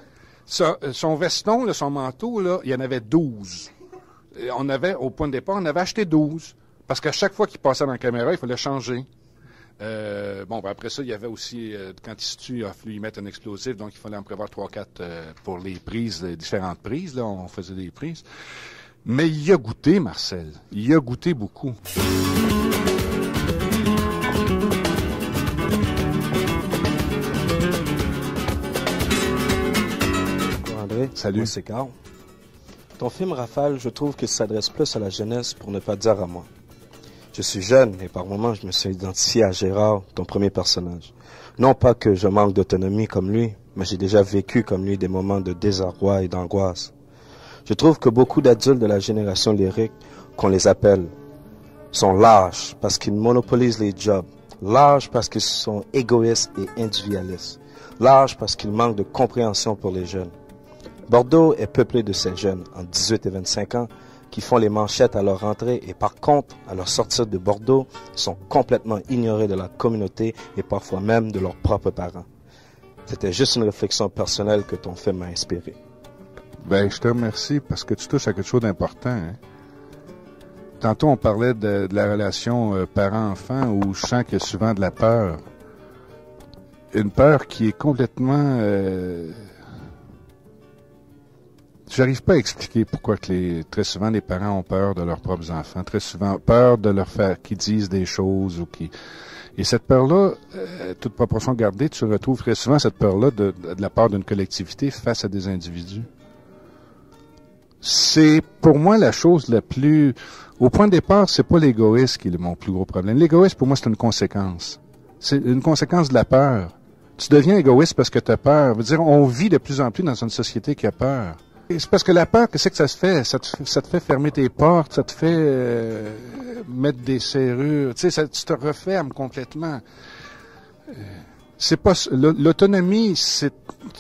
Son veston, là, son manteau, là, il y en avait 12. Au point de départ, on avait acheté 12. Parce qu'à chaque fois qu'il passait dans la caméra, il fallait changer. Après ça, il y avait aussi, quand il se tue, il a fallu y mettre un explosif, donc il fallait en prévoir 3-4 pour les prises, les différentes prises. Là, on faisait des prises. Mais il y a goûté, Marcel. Il y a goûté beaucoup. André, salut. Moi, c'est Carl. Ton film Rafale, je trouve qu'il s'adresse plus à la jeunesse, pour ne pas dire à moi. Je suis jeune et par moments, je me suis identifié à Gérard, ton premier personnage. Non pas que je manque d'autonomie comme lui, mais j'ai déjà vécu comme lui des moments de désarroi et d'angoisse. Je trouve que beaucoup d'adultes de la génération lyrique, qu'on les appelle, sont lâches parce qu'ils monopolisent les jobs, lâches parce qu'ils sont égoïstes et individualistes, lâches parce qu'ils manquent de compréhension pour les jeunes. Bordeaux est peuplé de ces jeunes, en 18 et 25 ans, qui font les manchettes à leur entrée et par contre, à leur sortie de Bordeaux, sont complètement ignorés de la communauté et parfois même de leurs propres parents. C'était juste une réflexion personnelle que ton film m'a inspiré. Ben, je te remercie parce que tu touches à quelque chose d'important. Hein? Tantôt, on parlait de la relation parent-enfant où je sens qu'il y a souvent de la peur. Une peur qui est complètement... J'arrive pas à expliquer pourquoi très souvent les parents ont peur de leurs propres enfants. Très souvent, peur de leur faire qu'ils disent des choses ou qui. Et cette peur-là, toute proportion gardée, tu retrouves très souvent cette peur-là de la part d'une collectivité face à des individus. C'est pour moi la chose la plus. Au point de départ, c'est pas l'égoïsme qui est mon plus gros problème. L'égoïsme, pour moi, c'est une conséquence. C'est une conséquence de la peur. Tu deviens égoïste parce que tu as peur. Veut dire, on vit de plus en plus dans une société qui a peur. C'est parce que la peur, qu'est-ce que ça se fait? Ça te fait fermer tes portes, ça te fait mettre des serrures. Tu sais, tu te refermes complètement. C'est pas l'autonomie, c'est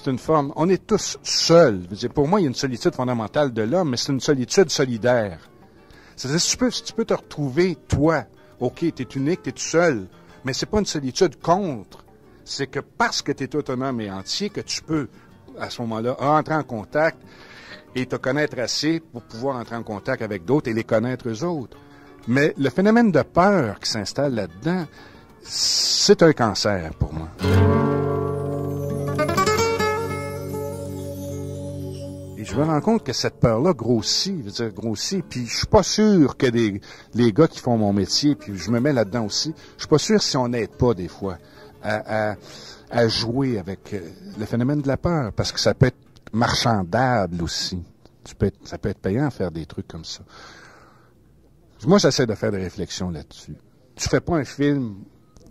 une forme. On est tous seuls. Je veux dire, pour moi, il y a une solitude fondamentale de l'homme, mais c'est une solitude solidaire. C'est-à-dire, si tu peux te retrouver, toi, ok, t'es unique, t'es tout seul, mais c'est pas une solitude contre. C'est que parce que t'es autonome et entier, que tu peux, à ce moment-là, entrer en contact et te connaître assez pour pouvoir entrer en contact avec d'autres et les connaître eux autres. Mais le phénomène de peur qui s'installe là-dedans, c'est un cancer pour moi. Et je me rends compte que cette peur-là grossit, puis je suis pas sûr que les gars qui font mon métier, puis je me mets là-dedans aussi, je suis pas sûr si on n'aide pas des fois à jouer avec le phénomène de la peur, parce que ça peut être marchandable aussi. Ça peut être payant à faire des trucs comme ça. Moi, j'essaie de faire des réflexions là-dessus. Tu fais pas un film.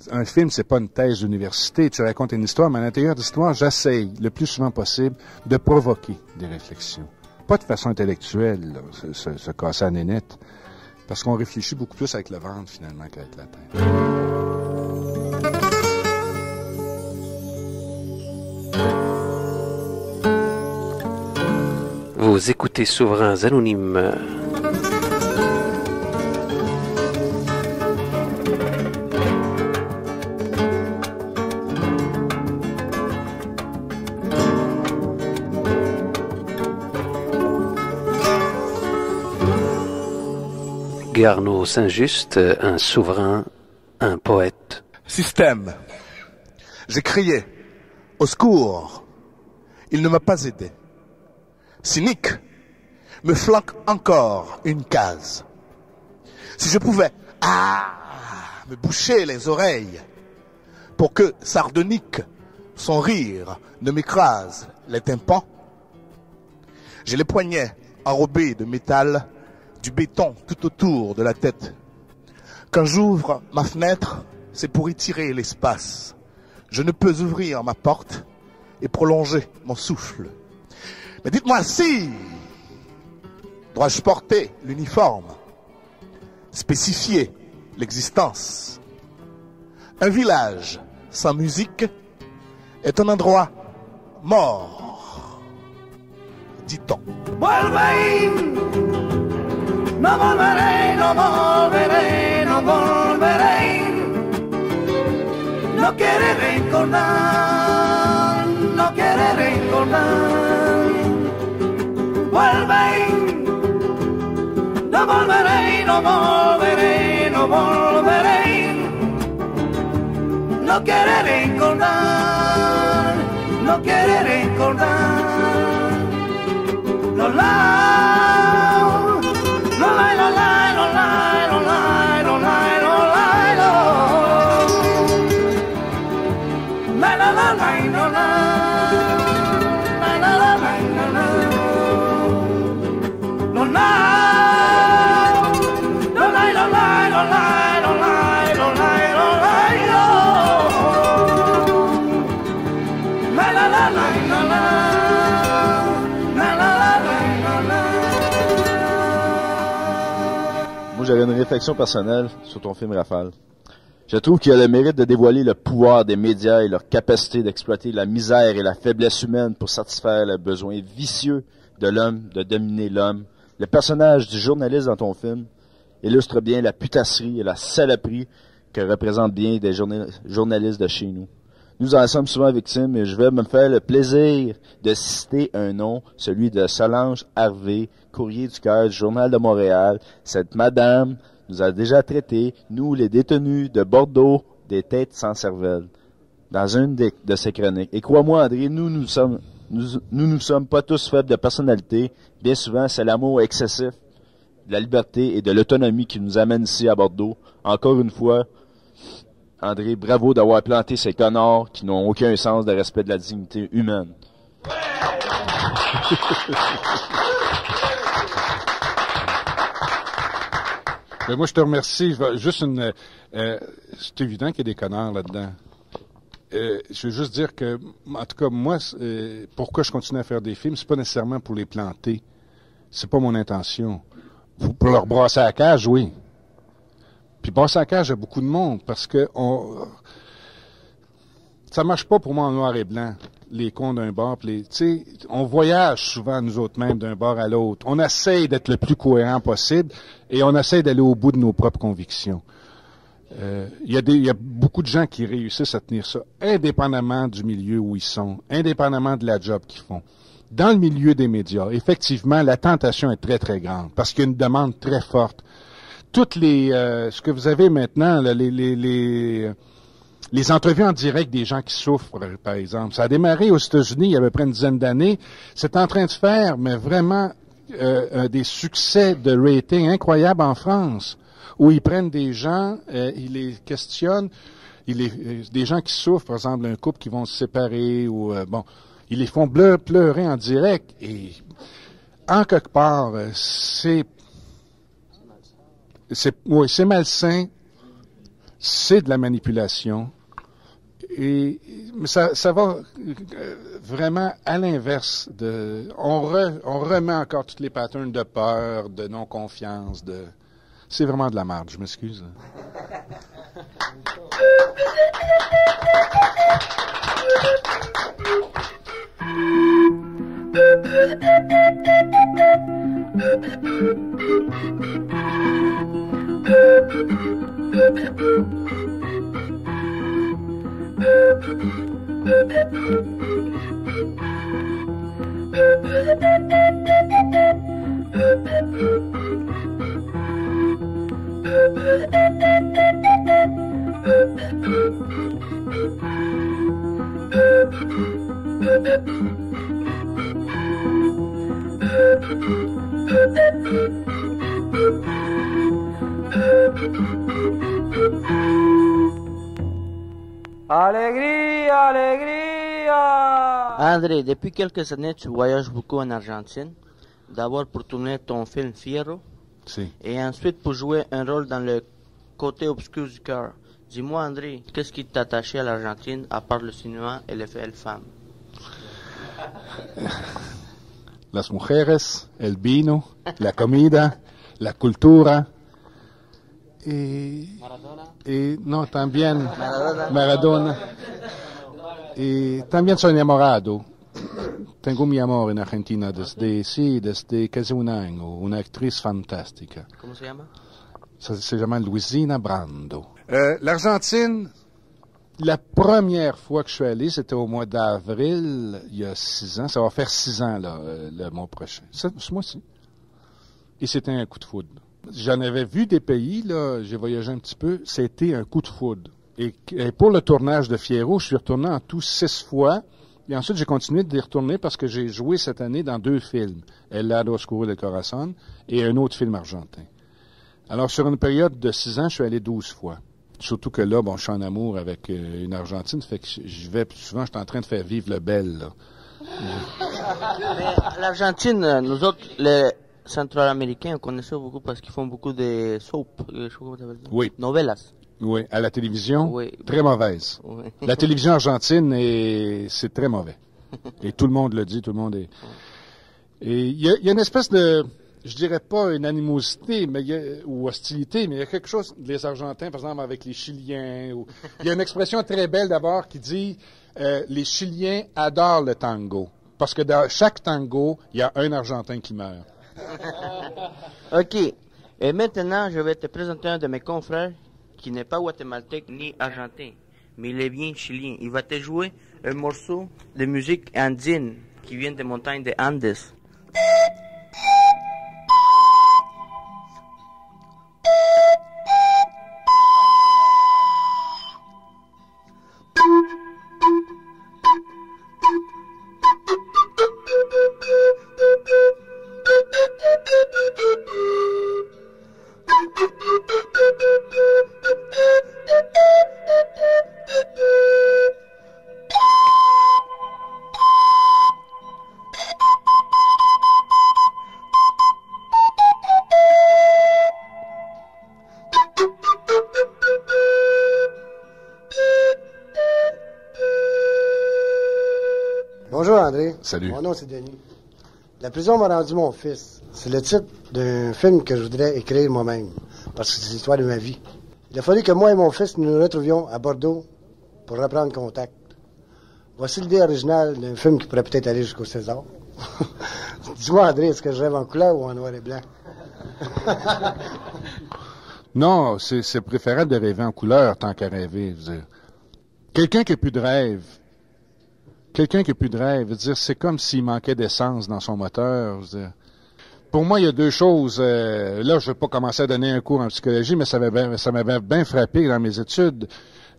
Un film, c'est pas une thèse d'université. Tu racontes une histoire, mais à l'intérieur de l'histoire, j'essaye, le plus souvent possible, de provoquer des réflexions. Pas de façon intellectuelle, là, se casser la nénette, parce qu'on réfléchit beaucoup plus avec le ventre, finalement, qu'avec la tête. Vous écoutez Souverains Anonymes. et Arnaud Saint-Just, un souverain, un poète. Système. J'ai crié. Au secours. Il ne m'a pas aidé. Cynique. Me flanque encore une case. Si je pouvais, me boucher les oreilles pour que, sardonique, son rire ne m'écrase les tympans. J'ai les poignets enrobés de métal, du béton tout autour de la tête. Quand j'ouvre ma fenêtre, c'est pour y tirer l'espace. Je ne peux ouvrir ma porte et prolonger mon souffle. Mais dites-moi si dois-je porter l'uniforme, spécifier l'existence. Un village sans musique est un endroit mort, dit-on. No volveré, no volveré, no volveré. No quiere recordar, no quiere recordar. Vuelve, no volveré, no volveré, no volveré. No quiere recordar, no quiere recordar. No Moi, j'avais une réflexion personnelle sur ton film Rafale. Je trouve qu'il a le mérite de dévoiler le pouvoir des médias et leur capacité d'exploiter la misère et la faiblesse humaine pour satisfaire le besoin vicieux de l'homme de dominer l'homme. Le personnage du journaliste dans ton film illustre bien la putasserie et la saloperie que représentent bien des journalistes de chez nous. Nous en sommes souvent victimes et je vais me faire le plaisir de citer un nom, celui de Solange Harvey, courrier du cœur du Journal de Montréal. Cette madame nous a déjà traités, nous les détenus de Bordeaux, des têtes sans cervelle, dans une de ses chroniques. Et crois-moi André, nous ne sommes pas tous faibles de personnalité. Bien souvent, c'est l'amour excessif de la liberté et de l'autonomie qui nous amène ici à Bordeaux. Encore une fois, André, bravo d'avoir planté ces connards qui n'ont aucun sens de respect de la dignité humaine. Ben moi, je te remercie. Juste c'est évident qu'il y a des connards là-dedans. Je veux juste dire que, en tout cas, moi, pourquoi je continue à faire des films, c'est pas nécessairement pour les planter. C'est pas mon intention. Pour leur brasser à la cage, oui. Puis brasser à la cage à beaucoup de monde, parce que ça marche pas pour moi en noir et blanc. Les cons d'un bord, tu sais, on voyage souvent nous autres mêmes d'un bord à l'autre. On essaye d'être le plus cohérent possible et on essaye d'aller au bout de nos propres convictions. Il y a beaucoup de gens qui réussissent à tenir ça, indépendamment du milieu où ils sont, indépendamment de la job qu'ils font. Dans le milieu des médias, effectivement, la tentation est très, très grande parce qu'il y a une demande très forte. Toutes ce que vous avez maintenant, là, les entrevues en direct des gens qui souffrent, par exemple. Ça a démarré aux États-Unis il y a à peu près une dizaine d'années. C'est en train de faire, mais vraiment, des succès de rating incroyables en France, où ils prennent des gens, ils les questionnent, des gens qui souffrent, par exemple, un couple qui vont se séparer, ou ils les font pleurer en direct. Et en quelque part, c'est malsain, c'est de la manipulation. Mais ça va vraiment à l'inverse on remet encore toutes les patterns de peur, de non-confiance, c'est vraiment de la merde, je m'excuse. Alegría, alegría. André, depuis quelques années, tu voyages beaucoup en Argentine. D'abord pour tourner ton film Fierro. Si. Et ensuite pour jouer un rôle dans le côté obscur du cœur. Dis-moi, André, qu'est-ce qui t'attachait à l'Argentine à part le cinéma et les belles femmes? Las mujeres, el vino, la comida, la cultura. Y no, también Maradona. Y también soy enamorado. Tengo mi amor en Argentina desde casi un año. Una actriz fantástica. ¿Cómo se llama? Se llama Luisina Brando. L'Argentine, la première fois que je suis allé, c'était au mois d'avril, il y a 6 ans. Ça va faire 6 ans, là, le mois prochain. Ce mois-ci. Et c'était un coup de foudre. J'en avais vu des pays, là, j'ai voyagé un petit peu, c'était un coup de foudre. Et pour le tournage de Fierro, je suis retourné en tout 6 fois. Et ensuite, j'ai continué d'y retourner parce que j'ai joué cette année dans 2 films. El lado oscuro del corazón et un autre film argentin. Alors, sur une période de 6 ans, je suis allé 12 fois. Surtout que là, bon, je suis en amour avec une Argentine, fait que j'y vais plus souvent, je suis en train de faire vivre le bel, là. Mais l'Argentine, nous autres, les Centro-Américains, on connaît ça beaucoup parce qu'ils font beaucoup de soap, je sais pas comment t'appelles ça. Oui. Novelas. Oui, à la télévision, oui. Très mauvaise. Oui. La télévision argentine, c'est très mauvais. Et tout le monde le dit, tout le monde est... Et il y a une espèce de... Je dirais pas une animosité ou hostilité, mais il y a quelque chose, les Argentins, par exemple, avec les Chiliens. Il y a une expression très belle d'abord qui dit les Chiliens adorent le tango. Parce que dans chaque tango, il y a un Argentin qui meurt. OK. Et maintenant, je vais te présenter un de mes confrères qui n'est pas guatémaltèque ni argentin, mais il est bien chilien. Il va te jouer un morceau de musique andine qui vient des montagnes des Andes. Bonjour André. Salut. Mon nom c'est Denis. La prison m'a rendu mon fils. C'est le titre d'un film que je voudrais écrire moi-même, parce que c'est l'histoire de ma vie. Il a fallu que moi et mon fils nous nous retrouvions à Bordeaux pour reprendre contact. Voici l'idée originale d'un film qui pourrait peut-être aller jusqu'au César. Dis-moi André, est-ce que je rêve en couleur ou en noir et blanc? Non, c'est préférable de rêver en couleur tant qu'à rêver. Je veux dire. Quelqu'un qui n'a plus de rêve, je veux dire, c'est comme s'il manquait d'essence dans son moteur. Je veux dire. Pour moi, il y a 2 choses. Là, je ne vais pas commencer à donner un cours en psychologie, mais ça m'avait bien frappé dans mes études.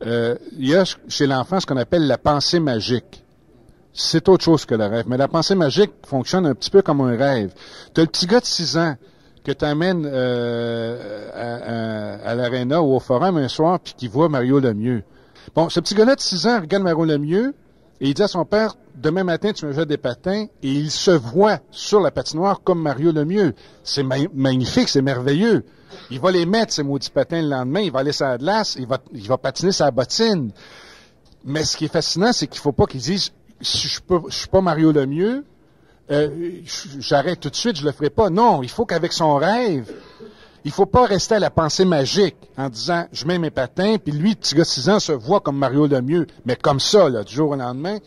Il y a chez l'enfant ce qu'on appelle la pensée magique. C'est autre chose que le rêve. Mais la pensée magique fonctionne un petit peu comme un rêve. Tu as le petit gars de 6 ans que tu amènes à l'aréna ou au forum un soir puis qui voit Mario Lemieux. Bon, ce petit gars-là de 6 ans regarde Mario Lemieux et il dit à son père, demain matin, tu me jettes des patins, et il se voit sur la patinoire comme Mario Lemieux. C'est magnifique, c'est merveilleux. Il va les mettre, ces maudits patins, le lendemain, il va aller sur la glace, il va patiner sa bottine. Mais ce qui est fascinant, c'est qu'il faut pas qu'il dise, si je suis pas Mario Lemieux, j'arrête tout de suite, je le ferai pas. Non, il faut qu'avec son rêve, il faut pas rester à la pensée magique en disant, je mets mes patins, puis lui, petit gars de 6 ans, se voit comme Mario Lemieux. Mais comme ça, là, du jour au lendemain,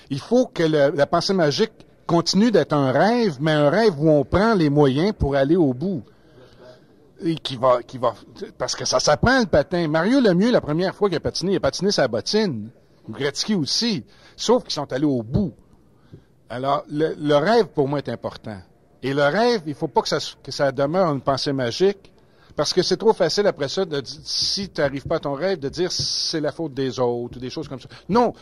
il faut que la pensée magique continue d'être un rêve, mais un rêve où on prend les moyens pour aller au bout. Et parce que ça s'apprend le patin. Mario Lemieux, la première fois qu'il a patiné sa bottine. Gretzky aussi. Sauf qu'ils sont allés au bout. Alors, le rêve, pour moi, est important. Et le rêve, il faut pas que ça demeure une pensée magique, Parce que c'est trop facile après ça, si tu n'arrives pas à ton rêve, de dire c'est la faute des autres ou des choses comme ça. Non,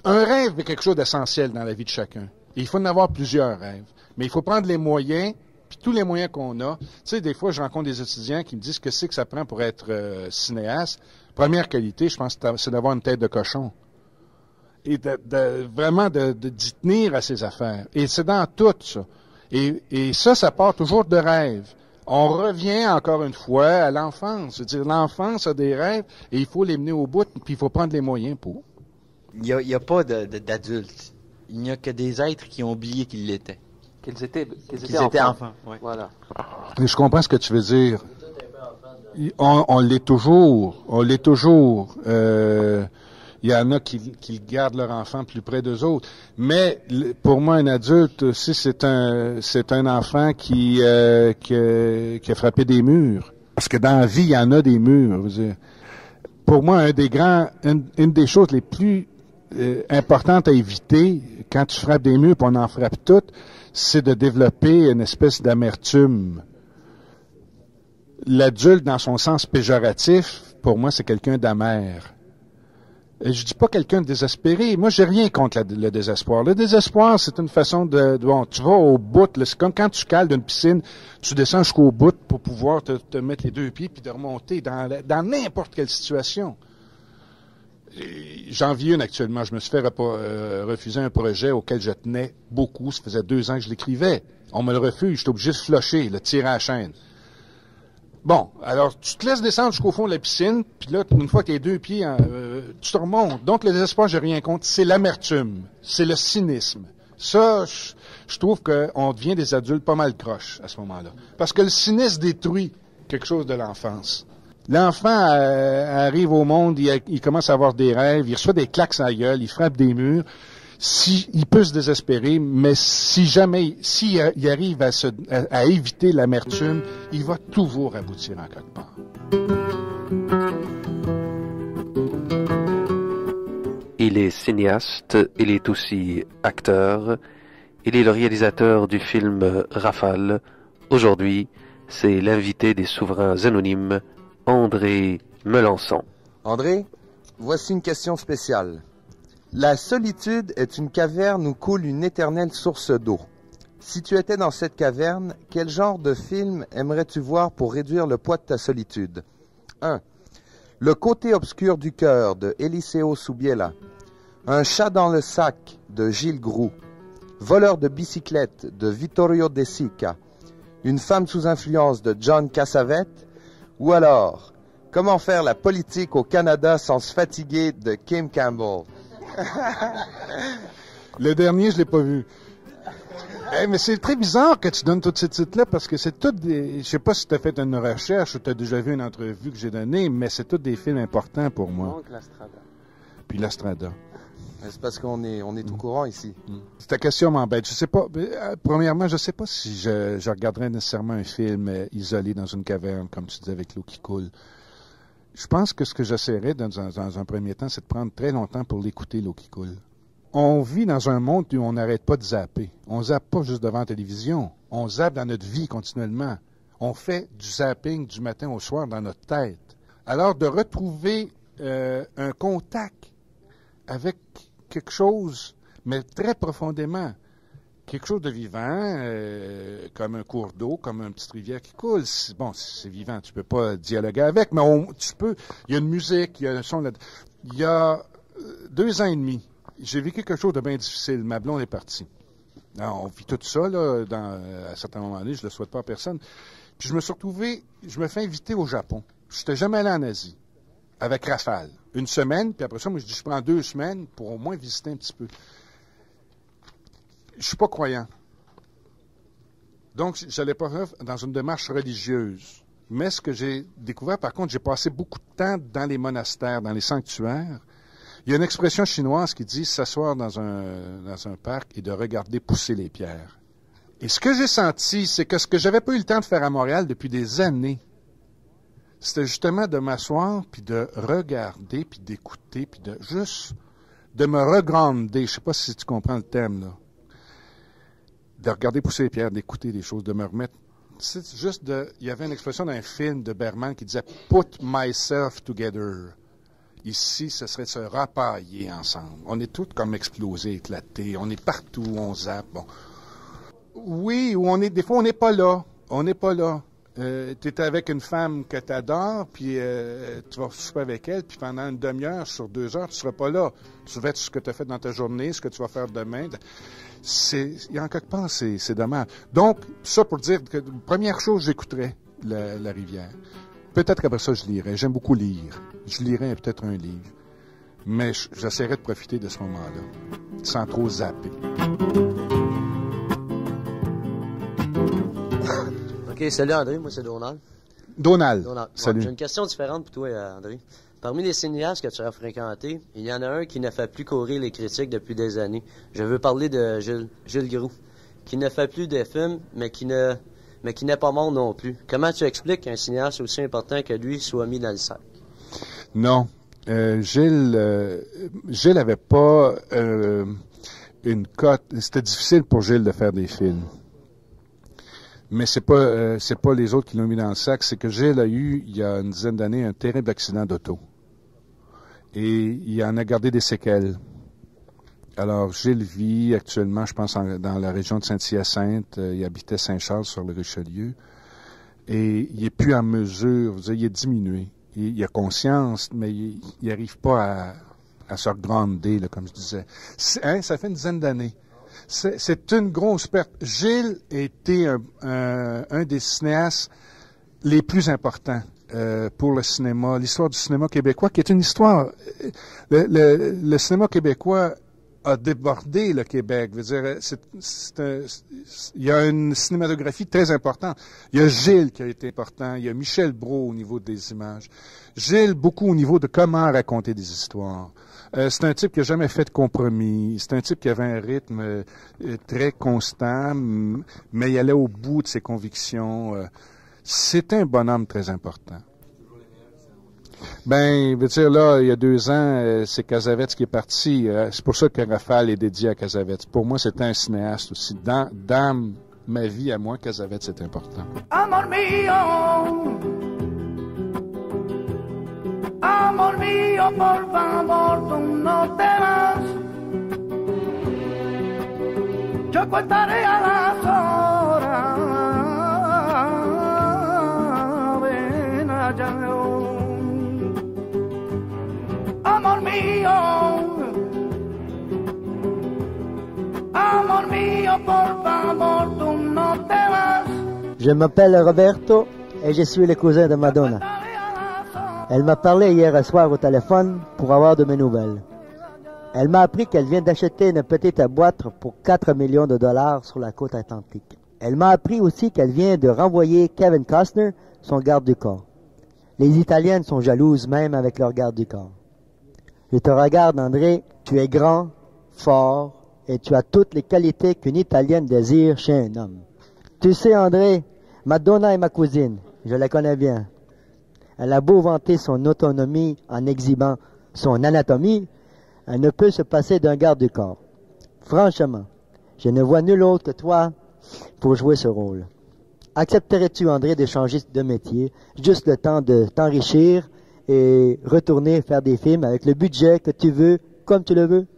un rêve est quelque chose d'essentiel dans la vie de chacun. Et il faut en avoir plusieurs rêves. Mais il faut prendre les moyens, puis tous les moyens qu'on a. Tu sais, des fois, je rencontre des étudiants qui me disent que c'est que ça prend pour être cinéaste. Première qualité, je pense, c'est d'avoir une tête de cochon. Et vraiment d'y tenir à ses affaires. Et c'est dans tout ça. Et ça part toujours de rêves. On revient encore une fois à l'enfance. C'est-à-dire, l'enfance a des rêves et il faut les mener au bout, puis il faut prendre les moyens pour. Il n'y a pas d'adultes. Il n'y a que des êtres qui ont oublié qu'ils l'étaient. Qu'ils étaient enfants. Ouais. Voilà. Et je comprends ce que tu veux dire. On l'est toujours. On l'est toujours. Il y en a qui gardent leur enfant plus près d'eux autres. Mais pour moi, un adulte aussi, c'est un enfant qui a frappé des murs. Parce que dans la vie, il y en a des murs. Vous dire. Pour moi, une des choses les plus importantes à éviter quand tu frappes des murs, puis on en frappe toutes, c'est de développer une espèce d'amertume. L'adulte, dans son sens péjoratif, pour moi, c'est quelqu'un d'amer. Je dis pas quelqu'un de désespéré. Moi, j'ai rien contre le désespoir. Le désespoir, c'est une façon bon, tu vas au bout. C'est comme quand tu cales d'une piscine, tu descends jusqu'au bout pour pouvoir te mettre les deux pieds puis de remonter dans n'importe quelle situation. J'en vis une actuellement. Je me suis fait refuser un projet auquel je tenais beaucoup. Ça faisait 2 ans que je l'écrivais. On me le refuse. J'étais obligé de flusher, le tirer à la chaîne. Bon, alors tu te laisses descendre jusqu'au fond de la piscine, puis là, une fois que tes 2 pieds, tu te remontes. Donc, le désespoir, j'ai rien contre. C'est l'amertume. C'est le cynisme. Ça, je trouve qu'on devient des adultes pas mal croches à ce moment-là. Parce que le cynisme détruit quelque chose de l'enfance. L'enfant arrive au monde, il commence à avoir des rêves, il reçoit des claques à la gueule, il frappe des murs. Il peut se désespérer, mais s'il arrive à éviter l'amertume, il va toujours aboutir en quelque part. Il est cinéaste, il est aussi acteur, il est le réalisateur du film Rafale. Aujourd'hui, c'est l'invité des souverains anonymes, André Melançon. André, voici une question spéciale. La solitude est une caverne où coule une éternelle source d'eau. Si tu étais dans cette caverne, quel genre de film aimerais-tu voir pour réduire le poids de ta solitude? 1. Le côté obscur du cœur de Eliseo Subiela. Un chat dans le sac de Gilles Groux. Voleur de bicyclette de Vittorio De Sica. Une femme sous influence de John Cassavetes. Ou alors, comment faire la politique au Canada sans se fatiguer de Kim Campbell. Le dernier, je l'ai pas vu. Mais c'est très bizarre que tu donnes tous ces titres-là parce que c'est tous des... Je sais pas si tu as fait une recherche ou tu as déjà vu une entrevue que j'ai donnée, mais c'est tous des films importants pour moi. Donc, l'Astrada. Puis l'Astrada. C'est parce qu'on est tout courant ici. Ta question m'embête. Je sais pas. Premièrement, je sais pas si je regarderais nécessairement un film isolé dans une caverne, comme tu disais, avec l'eau qui coule. Je pense que ce que j'essaierais dans un premier temps, c'est de prendre très longtemps pour l'écouter, l'eau qui coule. On vit dans un monde où on n'arrête pas de zapper. On zappe pas juste devant la télévision. On zappe dans notre vie continuellement. On fait du zapping du matin au soir dans notre tête. Alors, de retrouver un contact avec quelque chose, mais très profondément, quelque chose de vivant, comme un cours d'eau, comme une petite rivière qui coule. Bon, c'est vivant, tu peux pas dialoguer avec, mais tu peux. Il y a une musique, il y a un son. Il y a 2 ans et demi, j'ai vécu quelque chose de bien difficile. Ma blonde est partie. Alors, on vit tout ça, là, à certains moments donné, je le souhaite pas à personne. Puis je me suis retrouvé, je me fais inviter au Japon. Je n'étais jamais allé en Asie, avec Rafale. 1 semaine, puis après ça, moi, je dis, je prends 2 semaines pour au moins visiter un petit peu. Je suis pas croyant. Donc, j'allais pas dans une démarche religieuse. Mais ce que j'ai découvert, par contre, j'ai passé beaucoup de temps dans les monastères, dans les sanctuaires. Il y a une expression chinoise qui dit s'asseoir dans un parc et de regarder pousser les pierres. Et ce que j'ai senti, c'est que ce que j'avais pas eu le temps de faire à Montréal depuis des années, c'était justement de m'asseoir, puis de regarder, puis d'écouter, puis de me regrander. Je sais pas si tu comprends le thème, là. De regarder pousser les pierres, d'écouter des choses, de me remettre c'est juste il y avait une expression d'un film de Bergman qui disait « put myself together ». Ici, ce serait de se rapailler ensemble. On est tous comme explosés, éclatés. On est partout, on zappe. Bon. Oui, ou des fois, on n'est pas là. On n'est pas là. Tu es avec une femme que tu adores, puis tu vas souper avec elle, puis pendant une demi-heure sur 2 heures, tu ne seras pas là. Tu vas être ce que tu as fait dans ta journée, ce que tu vas faire demain. Il y a en quelque part, c'est dommage. Donc, ça pour dire que la première chose, j'écouterais la rivière. Peut-être qu'après ça, je lirais. J'aime beaucoup lire. Je lirais peut-être un livre. Mais j'essaierai de profiter de ce moment-là, sans trop zapper. OK, salut André, moi c'est Donald. Donald. Salut. J'ai une question différente pour toi, André. Parmi les cinéastes que tu as fréquentés, il y en a un qui ne fait plus courir les critiques depuis des années. Je veux parler de Gilles Groux, qui ne fait plus de films, mais qui n'est pas mort non plus. Comment tu expliques qu'un cinéaste aussi important que lui soit mis dans le sac? Non. Gilles avait pas une cote. C'était difficile pour Gilles de faire des films. Mais c'est pas les autres qui l'ont mis dans le sac. C'est que Gilles a eu, il y a une dizaine d'années, un terrible accident d'auto. Et il en a gardé des séquelles. Alors, Gilles vit actuellement, je pense, dans la région de Saint-Hyacinthe. Il habitait Saint-Charles sur le Richelieu. Et il est plus en mesure, il est diminué. Il a conscience, mais il n'arrive pas à se regrander, là, comme je disais. Ça fait une dizaine d'années. C'est une grosse perte. Gilles était un des cinéastes les plus importants pour le cinéma, l'histoire du cinéma québécois, qui est une histoire... Le cinéma québécois a débordé le Québec. Je veux dire, il y a une cinématographie très importante. Il y a Gilles qui a été important. Il y a Michel Brault au niveau des images. Gilles, beaucoup au niveau de comment raconter des histoires. C'est un type qui n'a jamais fait de compromis. C'est un type qui avait un rythme très constant, mais il allait au bout de ses convictions. C'était un bonhomme très important. Ben, je veux dire, là, il y a 2 ans, c'est Cassavetes qui est parti. C'est pour ça que Rafale est dédié à Cassavetes. Pour moi, c'était un cinéaste aussi. Dans ma vie, à moi, Cassavetes, c'est important. Amor mío, por favor, tú no te vas. Yo contaré a las horas. Ven allá. Amor mío, por favor, tú no te vas. Je m'appelle Roberto et je suis le cousin de Madonna. Elle m'a parlé hier soir au téléphone pour avoir de mes nouvelles. Elle m'a appris qu'elle vient d'acheter une petite boîte pour 4 millions de dollars sur la côte atlantique. Elle m'a appris aussi qu'elle vient de renvoyer Kevin Costner, son garde du corps. Les Italiennes sont jalouses même avec leur garde du corps. Je te regarde, André, tu es grand, fort, et tu as toutes les qualités qu'une Italienne désire chez un homme. Tu sais, André, Madonna est ma cousine, je la connais bien. Elle a beau vanter son autonomie en exhibant son anatomie, elle ne peut se passer d'un garde du corps. Franchement, je ne vois nul autre que toi pour jouer ce rôle. Accepterais-tu, André, de changer de métier, juste le temps de t'enrichir et retourner faire des films avec le budget que tu veux, comme tu le veux?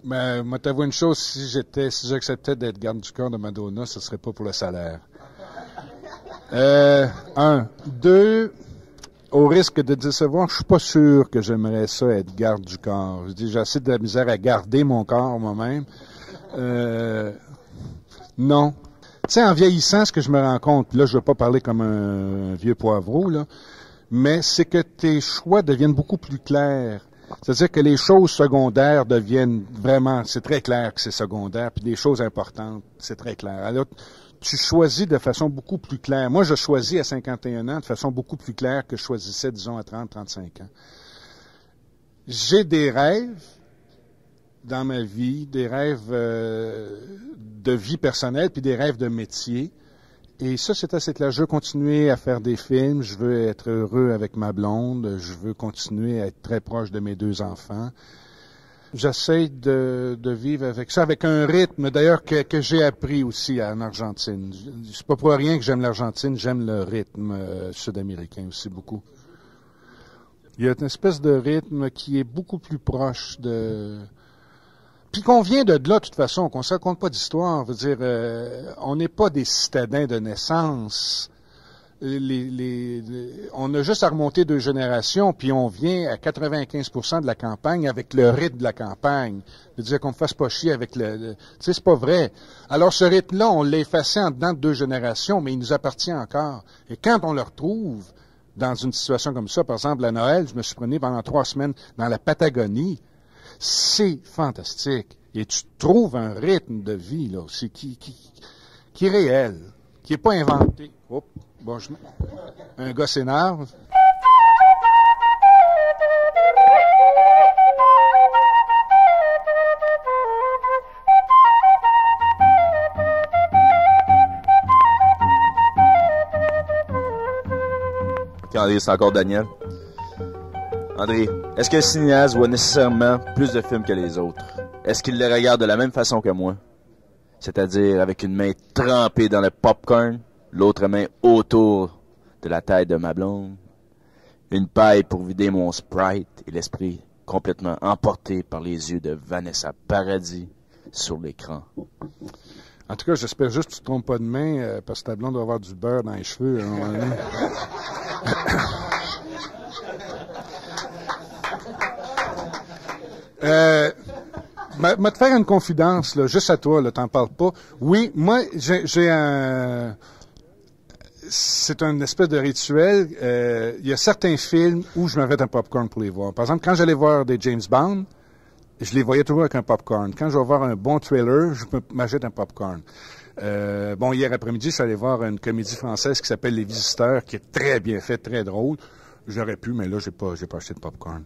Mais moi, t'avoue une chose, si j'acceptais d'être garde du corps de Madonna, ce serait pas pour le salaire. 1. 2, au risque de décevoir, je suis pas sûr que j'aimerais ça être garde du corps. Je dis, j'ai assez de la misère à garder mon corps moi-même. Non. Tu sais, en vieillissant, ce que je me rends compte, là, je veux pas parler comme un vieux poivreau, là, mais c'est que tes choix deviennent beaucoup plus clairs. C'est-à-dire que les choses secondaires deviennent vraiment, c'est très clair que c'est secondaire, puis les choses importantes, c'est très clair. Alors, tu choisis de façon beaucoup plus claire. Moi, je choisis à 51 ans de façon beaucoup plus claire que je choisissais, disons, à 30, 35 ans. J'ai des rêves dans ma vie, des rêves de vie personnelle, puis des rêves de métier. Et ça, c'est assez clair. Je veux continuer à faire des films, je veux être heureux avec ma blonde, je veux continuer à être très proche de mes 2 enfants. J'essaie de vivre avec ça, avec un rythme, d'ailleurs, que j'ai appris aussi en Argentine. C'est pas pour rien que j'aime l'Argentine, j'aime le rythme sud-américain aussi beaucoup. Il y a une espèce de rythme qui est beaucoup plus proche de... Puis qu'on vient de là, de toute façon, qu'on ne se raconte pas d'histoire. Je veux dire, on n'est pas des citadins de naissance. On a juste à remonter 2 générations, puis on vient à 95% de la campagne avec le rythme de la campagne. Je veux dire qu'on ne fasse pas chier avec le... Tu sais, c'est pas vrai. Alors, ce rythme-là, on l'a effacé en dedans de 2 générations, mais il nous appartient encore. Et quand on le retrouve dans une situation comme ça, par exemple, à Noël, je me suis promené pendant 3 semaines dans la Patagonie, c'est fantastique. Et tu trouves un rythme de vie, là, aussi, qui est réel, qui n'est pas inventé. Oh, bon, un gars s'énerve. Ok, André, c'est encore Daniel. André, est-ce qu'un cinéaste voit nécessairement plus de films que les autres? Est-ce qu'il les regarde de la même façon que moi? C'est-à-dire avec une main trempée dans le popcorn, l'autre main autour de la tête de ma blonde, une paille pour vider mon Sprite et l'esprit complètement emporté par les yeux de Vanessa Paradis sur l'écran. En tout cas, j'espère juste que tu ne te trompes pas de main, parce que ta blonde doit avoir du beurre dans les cheveux. Me te faire une confidence, là, juste à toi, là, t'en parles pas. Oui, moi, j'ai un... C'est une espèce de rituel. Il y a certains films où je m'avais un popcorn pour les voir. Par exemple, quand j'allais voir des James Bond, je les voyais toujours avec un popcorn. Quand je vais voir un bon thriller, je m'achète un popcorn. Bon, hier après-midi, je suis allé voir une comédie française qui s'appelle Les Visiteurs, qui est très bien faite, très drôle. J'aurais pu, mais là, j'ai pas acheté de popcorn.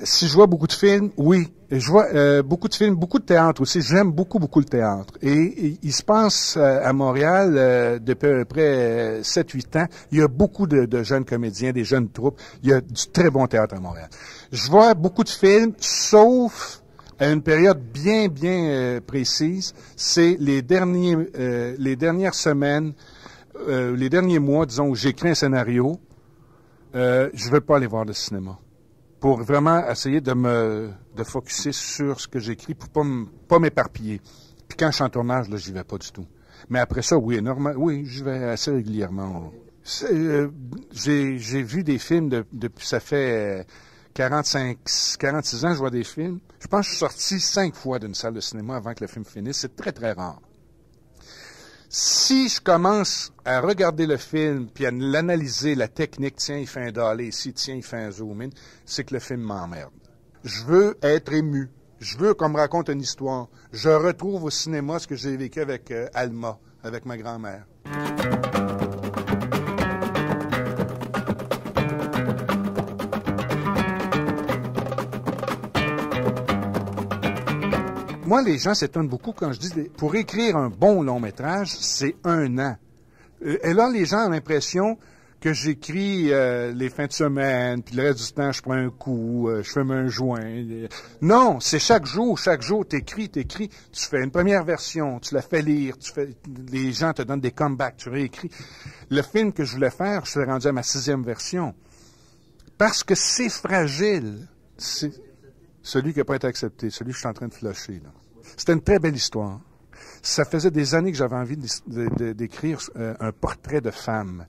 Si je vois beaucoup de films, oui. Je vois beaucoup de films, beaucoup de théâtre aussi. J'aime beaucoup le théâtre. Et il se passe à Montréal, depuis à peu près 7-8 ans, il y a beaucoup de jeunes comédiens, des jeunes troupes. Il y a du très bon théâtre à Montréal. Je vois beaucoup de films, sauf à une période bien précise. C'est les dernières semaines, les derniers mois, disons, où j'écris un scénario. Je ne veux pas aller voir le cinéma. Pour vraiment essayer de focusser sur ce que j'écris, pour pas m'éparpiller. Puis quand je suis en tournage, là, j'y vais pas du tout. Mais après ça, oui, j'y vais assez régulièrement. J'ai vu des films depuis, ça fait 46 ans, je vois des films. Je pense que je suis sorti 5 fois d'une salle de cinéma avant que le film finisse. C'est très, très rare. Si je commence à regarder le film puis à l'analyser, la technique, tiens, il fait un dolly ici, tiens, il fait un zoom in, c'est que le film m'emmerde. Je veux être ému. Je veux qu'on me raconte une histoire. Je retrouve au cinéma ce que j'ai vécu avec Alma, avec ma grand-mère. Moi, les gens s'étonnent beaucoup quand je dis, pour écrire un bon long-métrage, c'est 1 an. Et là, les gens ont l'impression que j'écris les fins de semaine, puis le reste du temps, je prends un coup, je fume un joint. Non, c'est chaque jour, t'écris, tu fais une première version, tu la fais lire, les gens te donnent des comebacks, tu réécris. Le film que je voulais faire, je suis rendu à ma 6e version. Parce que c'est fragile. C'est celui qui n'a pas été accepté, celui que je suis en train de flusher, là. C'était une très belle histoire. Ça faisait des années que j'avais envie d'écrire un portrait de femme.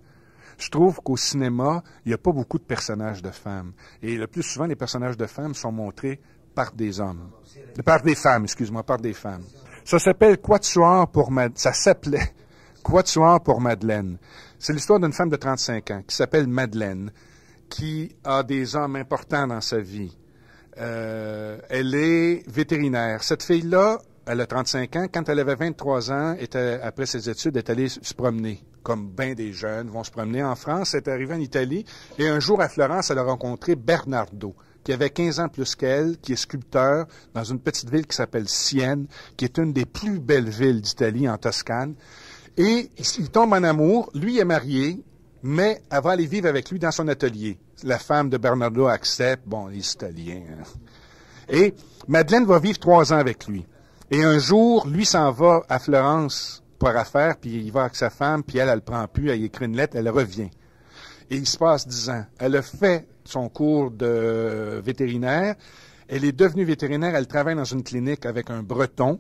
Je trouve qu'au cinéma, il n'y a pas beaucoup de personnages de femmes. Et le plus souvent, les personnages de femmes sont montrés par des hommes. Par des femmes. Ça s'appelle Ça s'appelait Quatuor pour Madeleine. C'est l'histoire d'une femme de 35 ans qui s'appelle Madeleine, qui a des hommes importants dans sa vie. Elle est vétérinaire. Cette fille-là, elle a 35 ans. Quand elle avait 23 ans, après ses études, elle est allée se promener. Comme bien des jeunes vont se promener en France. Elle est arrivée en Italie. Et un jour, à Florence, elle a rencontré Bernardo, qui avait 15 ans plus qu'elle, qui est sculpteur dans une petite ville qui s'appelle Sienne, qui est une des plus belles villes d'Italie, en Toscane. Et il tombe en amour. Lui est marié, mais elle va aller vivre avec lui dans son atelier. La femme de Bernardo accepte. Bon, les Italiens. Hein. Et Madeleine va vivre 3 ans avec lui. Et un jour, lui s'en va à Florence pour affaire, puis il va avec sa femme, puis elle le prend plus, elle écrit une lettre, elle revient. Et il se passe 10 ans. Elle a fait son cours de vétérinaire. Elle est devenue vétérinaire. Elle travaille dans une clinique avec un Breton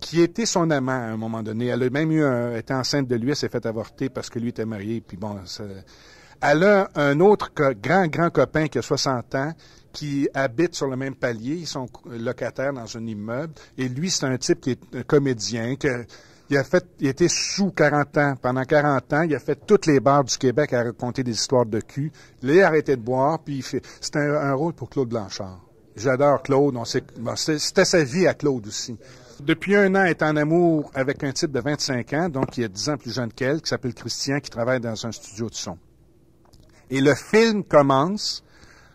qui était son amant à un moment donné. Elle a même été enceinte de lui. Elle s'est fait avorter parce que lui était marié. Puis bon, elle a un autre grand copain qui a 60 ans qui habite sur le même palier. Ils sont locataires dans un immeuble. Et lui, c'est un type qui est un comédien, il était sous 40 ans. Pendant 40 ans, il a fait toutes les bars du Québec à raconter des histoires de cul. Là, il a arrêté de boire, puis c'était un rôle pour Claude Blanchard. J'adore Claude. C'était sa vie à Claude aussi. Depuis 1 an, elle est en amour avec un type de 25 ans, donc qui est 10 ans plus jeune qu'elle, qui s'appelle Christian, qui travaille dans un studio de son. Et le film commence.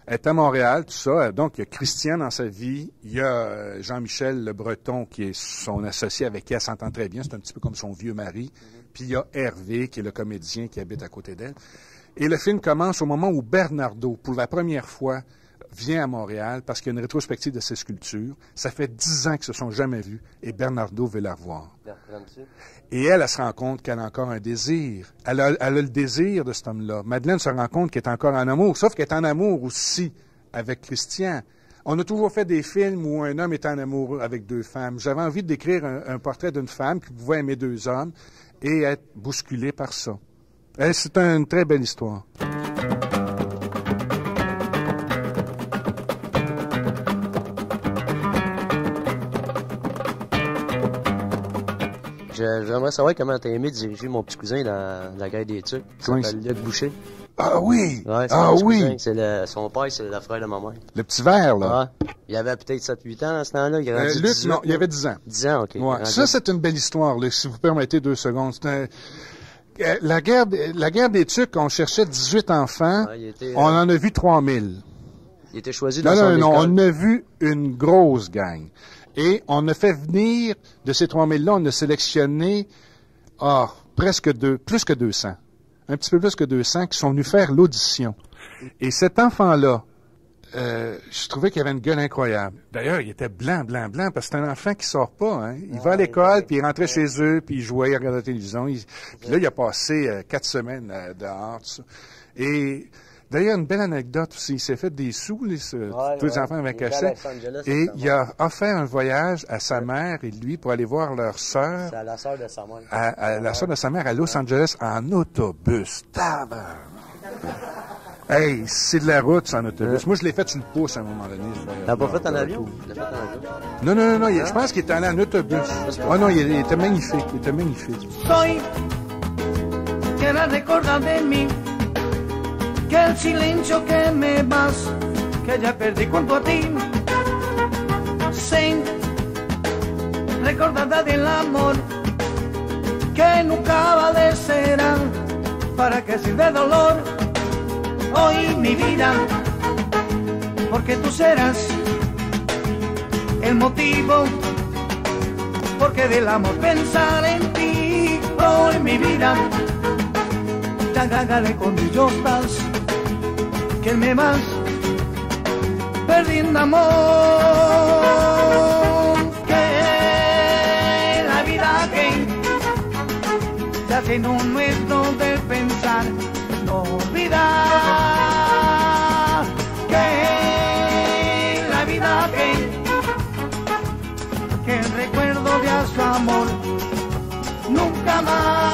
Elle est à Montréal, tout ça. Donc, il y a Christian dans sa vie. Il y a Jean-Michel Le Breton, qui est son associé avec qui elle s'entend très bien. C'est un petit peu comme son vieux mari. Puis il y a Hervé, qui est le comédien qui habite à côté d'elle. Et le film commence au moment où Bernardo, pour la première fois, vient à Montréal parce qu'il y a une rétrospective de ses sculptures. Ça fait 10 ans qu'ils se sont jamais vus et Bernardo veut la revoir. Et elle se rend compte qu'elle a encore un désir. Elle a le désir de cet homme-là. Madeleine se rend compte qu'elle est encore en amour, sauf qu'elle est en amour aussi avec Christian. On a toujours fait des films où un homme est en amour avec 2 femmes. J'avais envie d'écrire un portrait d'une femme qui pouvait aimer 2 hommes et être bousculée par ça. C'est une très belle histoire. J'aimerais savoir comment t'as aimé diriger mon petit cousin dans la guerre des Tucs. Il s'appelle Luc Boucher. Ah oui! Ouais, oui! Son père, c'est le frère de ma mère. Le petit vert, là. Ouais. Il avait peut-être 7-8 ans à ce temps-là. Luc, non, il avait 10 ans. 10 ans, OK. Ouais. Ça, c'est une belle histoire, là, si vous permettez 2 secondes. La guerre des Tucs, on cherchait 18 enfants. On en a vu 3000. Il était choisi dans son école. Non, on a vu une grosse gang. Et on a fait venir, de ces 3000-là, on a sélectionné plus que 200. Un petit peu plus que 200 qui sont venus faire l'audition. Et cet enfant-là, je trouvais qu'il avait une gueule incroyable. D'ailleurs, il était blanc, parce que c'est un enfant qui sort pas. Hein. Il va à l'école, puis il rentrait chez eux, puis il jouait, il regardait la télévision. Puis là, il a passé 4 semaines dehors, tout ça. Et d'ailleurs, une belle anecdote aussi, il s'est fait des sous, tous les enfants avaient caché. Et il a offert un voyage à sa mère et lui pour aller voir leur sœur. C'est à la sœur de sa mère. À la sœur de sa mère à Los Angeles en autobus. Hey, c'est de la route, ça, en autobus. Moi, je l'ai fait sur le pouce à un moment donné. T'as pas fait en avion? Non, je pense qu'il était allé en autobus. Oh non, il était magnifique, Soy que la recordas de mí, que el silencio que me vas, que ya perdí cuanto a ti. Sé recordada del amor que nunca vadecerá, para que sirve dolor hoy mi vida, porque tú serás el motivo, porque del amor pensar en ti hoy mi vida. Hágale con Dios estás, que me vas perdiendo amor, que la vida que se hace en un nuestro del pensar, no olvidar, que la vida que el recuerdo de a su amor nunca más.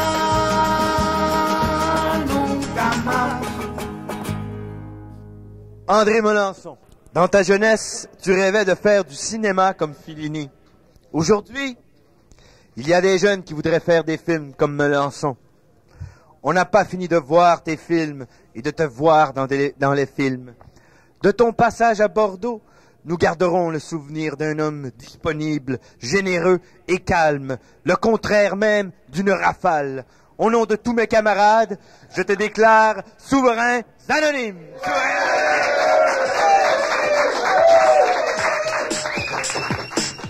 André Melançon, dans ta jeunesse, tu rêvais de faire du cinéma comme Fellini. Aujourd'hui, il y a des jeunes qui voudraient faire des films comme Melançon. On n'a pas fini de voir tes films et de te voir dans les films. De ton passage à Bordeaux, nous garderons le souvenir d'un homme disponible, généreux et calme, le contraire même d'une rafale. Au nom de tous mes camarades, je te déclare souverain anonyme.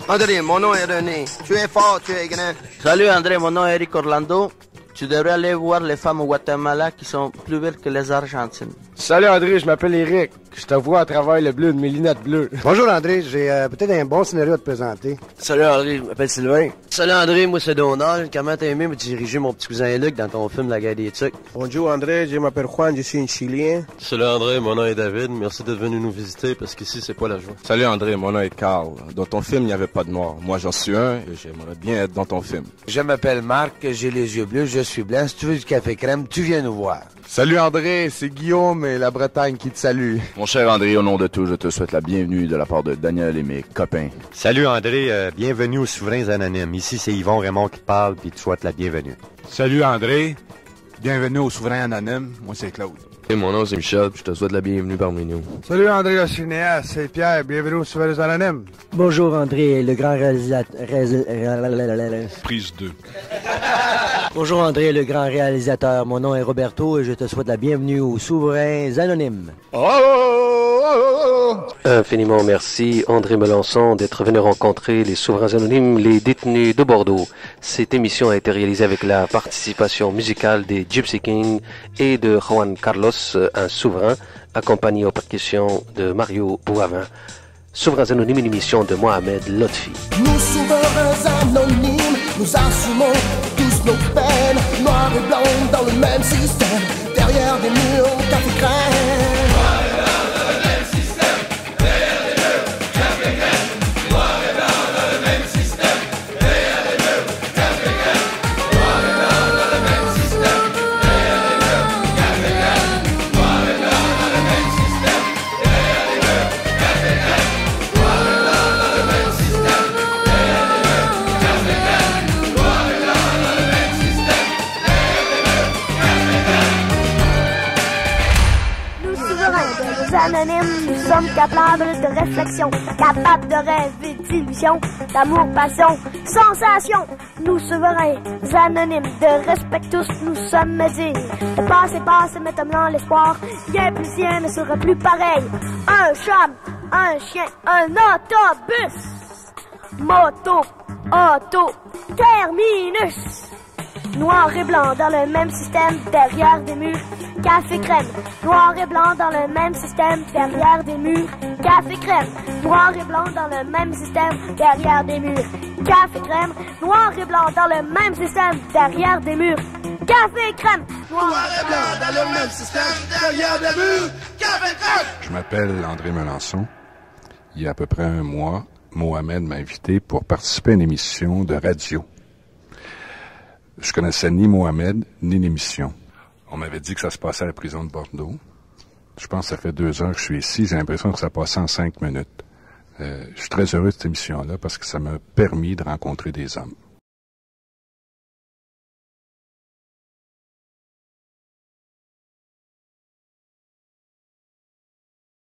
André, mon nom est René. Tu es fort, tu es grand. Salut André, mon nom est Eric Orlando. Tu devrais aller voir les femmes au Guatemala qui sont plus belles que les Argentines. Salut André, je m'appelle Eric. que je te vois à travers le bleu de mes lunettes bleues. Bonjour André, j'ai peut-être un bon scénario à te présenter. Salut André, je m'appelle Sylvain. Salut André, moi c'est Donald. Comment t'as aimé me diriger mon petit cousin Luc dans ton film La guerre des tucs? Bonjour André, je m'appelle Juan, je suis un Chilien. Salut André, mon nom est David. Merci d'être venu nous visiter parce qu'ici c'est pas la joie. Salut André, mon nom est Carl. Dans ton film, il n'y avait pas de noir. Moi, j'en suis un et j'aimerais bien être dans ton film. Je m'appelle Marc, j'ai les yeux bleus, je suis blanc. Si tu veux du café crème, tu viens nous voir. Salut André, c'est Guillaume et la Bretagne qui te salue. Mon cher André, au nom de tous, je te souhaite la bienvenue de la part de Daniel et mes copains. Salut André, bienvenue aux Souverains Anonymes. Ici, c'est Yvon Raymond qui te parle, puis te souhaite la bienvenue. Salut André, bienvenue aux Souverains Anonymes. Moi, c'est Claude. Et mon nom c'est Michel, je te souhaite la bienvenue parmi nous. Salut André le cinéaste, c'est Pierre, bienvenue aux Souverains Anonymes. Bonjour André, le grand réalisateur... Prise 2. Bonjour André, le grand réalisateur. Mon nom est Roberto et je te souhaite la bienvenue aux Souverains Anonymes. Infiniment merci André Melançon d'être venu rencontrer les Souverains Anonymes, les détenus de Bordeaux. Cette émission a été réalisée avec la participation musicale des Gypsy Kings et de Juan Carlos, un souverain, accompagné aux percussions de Mario Boivin. Souverains Anonymes, une émission de Mohamed Lotfi. Nous souverains anonymes, nous assumons tous nos peines, noir et blanc dans le même système, derrière des murs, café crème. Anonymes, nous sommes capables de réflexion, capables de rêver d'illusion, d'amour, passion, sensation. Nous souverains anonymes, de respect tous, nous sommes médits. Le passé passe, mettons-en l'espoir, bien plus sien ne sera plus pareil. Un chat, un chien, un autobus, moto, auto, terminus. Noir et blanc dans le même système, derrière des murs, café crème. Noir et blanc dans le même système, derrière des murs, café crème. Noir et blanc dans le même système, derrière des murs, café crème. Noir et blanc dans le même système, derrière des murs, café crème. Noir et blanc dans le même système, derrière des murs, café crème. Je m'appelle André Melançon. Il y a à peu près un mois, Mohamed m'a invité pour participer à une émission de radio. Je connaissais ni Mohamed, ni l'émission. On m'avait dit que ça se passait à la prison de Bordeaux. Je pense que ça fait 2 heures que je suis ici. J'ai l'impression que ça passe en 5 minutes. Je suis très heureux de cette émission-là parce que ça m'a permis de rencontrer des hommes.